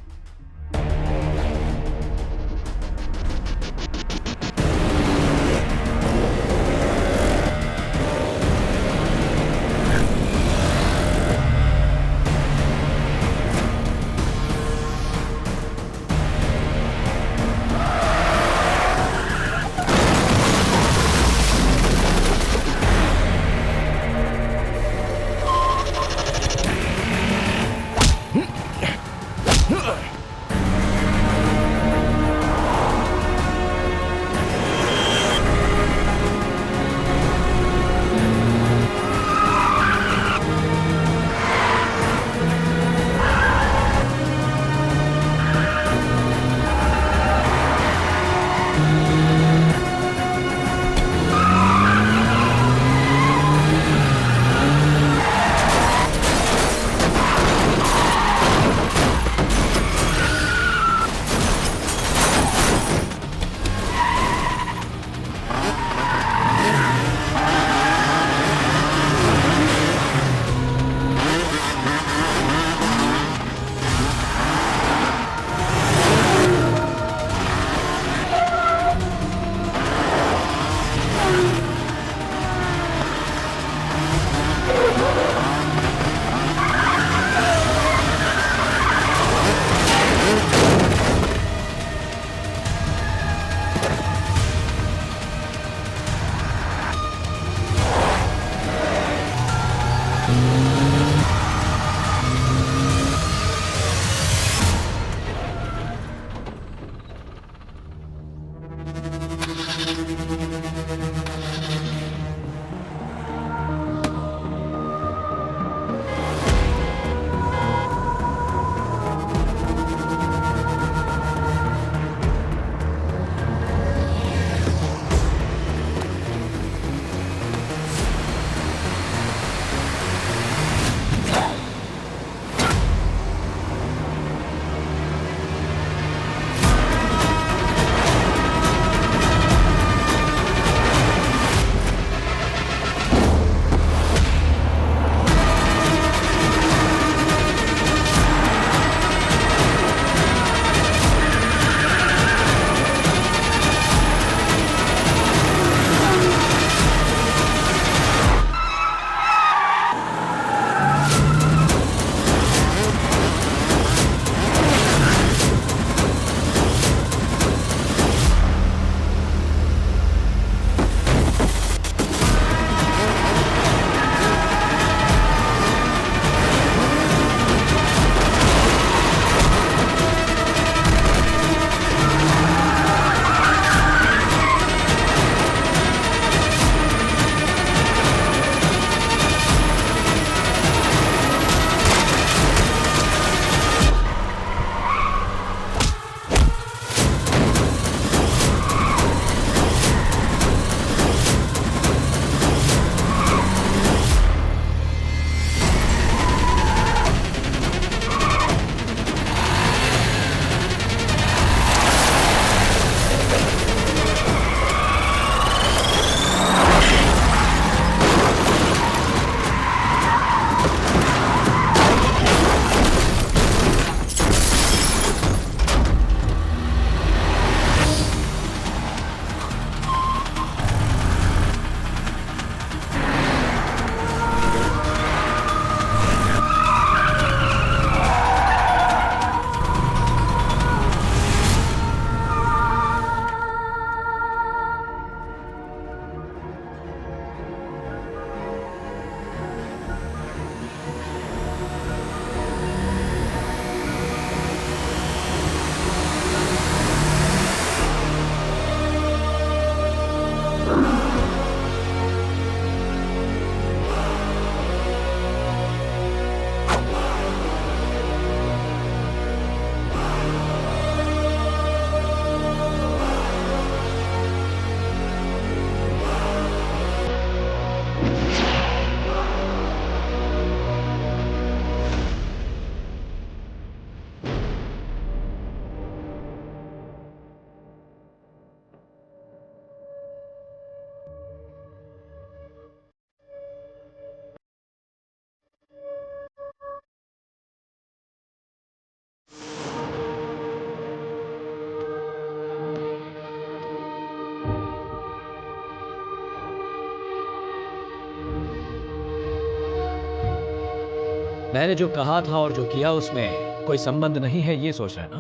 मैंने जो कहा था और जो किया उसमें कोई संबंध नहीं है, ये सोच रहे ना?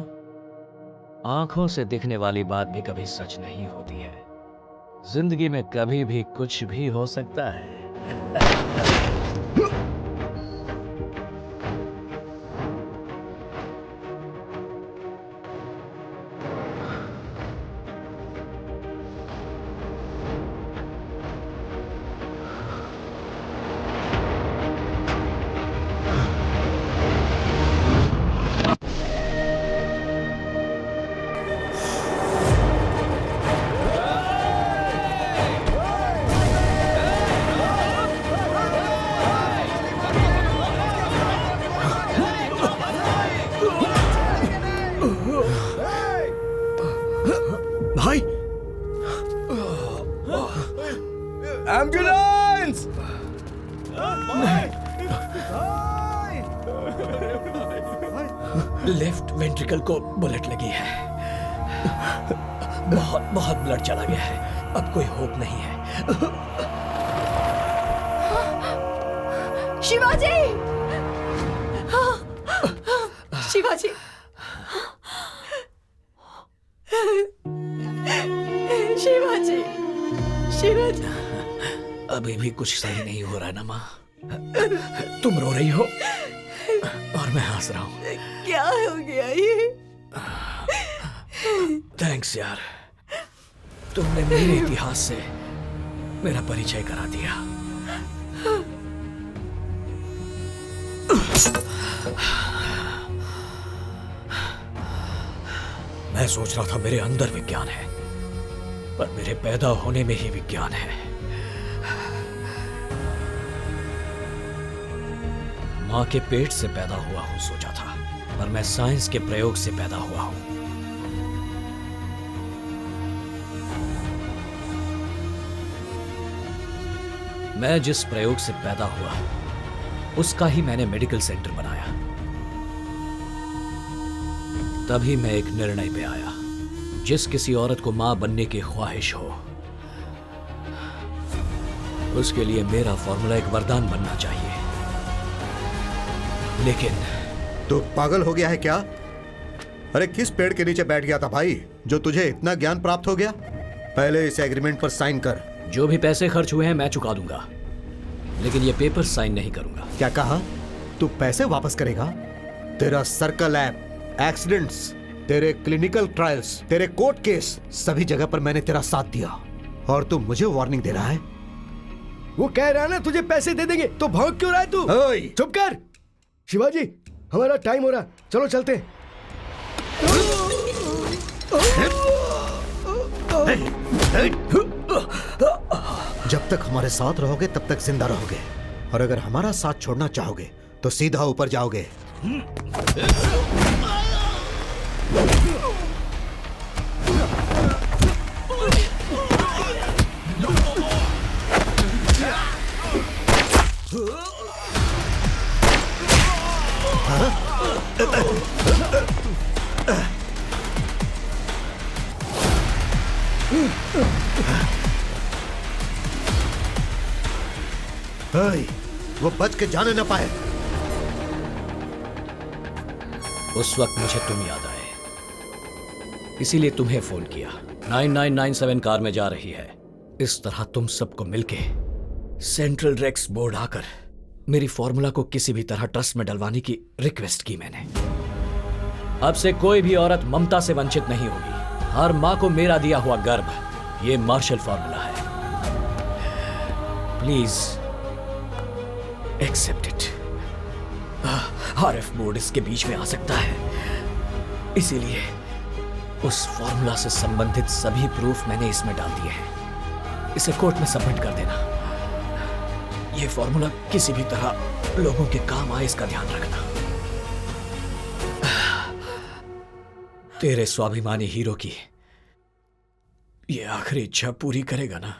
आंखों से दिखने वाली बात भी कभी सच नहीं होती है। जिंदगी में कभी भी कुछ भी हो सकता है। भाई, एम्बुलेंस! लेफ्ट वेंट्रिकल को बुलेट लगी है। बहुत बहुत ब्लड चला गया है। अब कोई होप नहीं है। शिवाजी! शिवाजी! शिवाजी! शिवाजी! अभी भी कुछ सही नहीं हो रहा है ना माँ? तुम रो रही हो और मैं हंस रहा हूँ। क्या हो गया ये? थैंक्स यार, तुमने मेरे इतिहास से मेरा परिचय करा दिया। मैं सोच रहा था मेरे अंदर विज्ञान है, पर मेरे पैदा होने में ही विज्ञान है। मां के पेट से पैदा हुआ हूं सोचा था, पर मैं साइंस के प्रयोग से पैदा हुआ हूं। मैं जिस प्रयोग से पैदा हुआ उसका ही मैंने मेडिकल सेंटर बनाया। तभी मैं एक निर्णय पे आया, जिस किसी औरत को मां बनने की ख्वाहिश हो उसके लिए मेरा फॉर्मूला एक वरदान बनना चाहिए। लेकिन तू पागल हो गया है क्या? अरे किस पेड़ के नीचे बैठ गया था भाई, जो तुझे इतना ज्ञान प्राप्त हो गया? पहले इस एग्रीमेंट पर साइन कर। जो भी पैसे खर्च हुए हैं मैं चुका दूंगा, लेकिन ये पेपर साइन नहीं करूंगा। क्या कहा? तू पैसे वापस करेगा? तेरा सर्कल लैब, एक्सीडेंट्स, तेरे क्लिनिकल ट्रायल्स, तेरे कोर्ट केस, सभी जगह पर मैंने तेरा साथ दिया और तू मुझे वार्निंग दे रहा है? वो कह रहा है ना तुझे पैसे दे देंगे, तो भौंक क्यों रहा है तू? चुप कर। शिवाजी, हमारा टाइम हो रहा, चलो चलते हैं। जब तक हमारे साथ रहोगे तब तक जिंदा रहोगे, और अगर हमारा साथ छोड़ना चाहोगे तो सीधा ऊपर जाओगे। वो बच के जाने न पाए। उस वक्त मुझे तुम याद आए, इसीलिए तुम्हें फोन किया। 9997 कार में जा रही है। इस तरह तुम सबको मिलके सेंट्रल रेक्स बोर्ड आकर मेरी फॉर्मूला को किसी भी तरह ट्रस्ट में डलवाने की रिक्वेस्ट की मैंने। अब से कोई भी औरत ममता से वंचित नहीं होगी। हर मां को मेरा दिया हुआ गर्भ, ये मार्शल फॉर्मूला है। Please accept it. RF board इसके बीच में आ सकता है, इसीलिए उस फॉर्मूला से संबंधित सभी प्रूफ मैंने इसमें डाल दिए हैं। इसे कोर्ट में सबमिट कर देना। यह फॉर्मूला किसी भी तरह लोगों के काम आए, इसका ध्यान रखना। तेरे स्वाभिमानी हीरो की ये आखिरी इच्छा पूरी करेगा ना?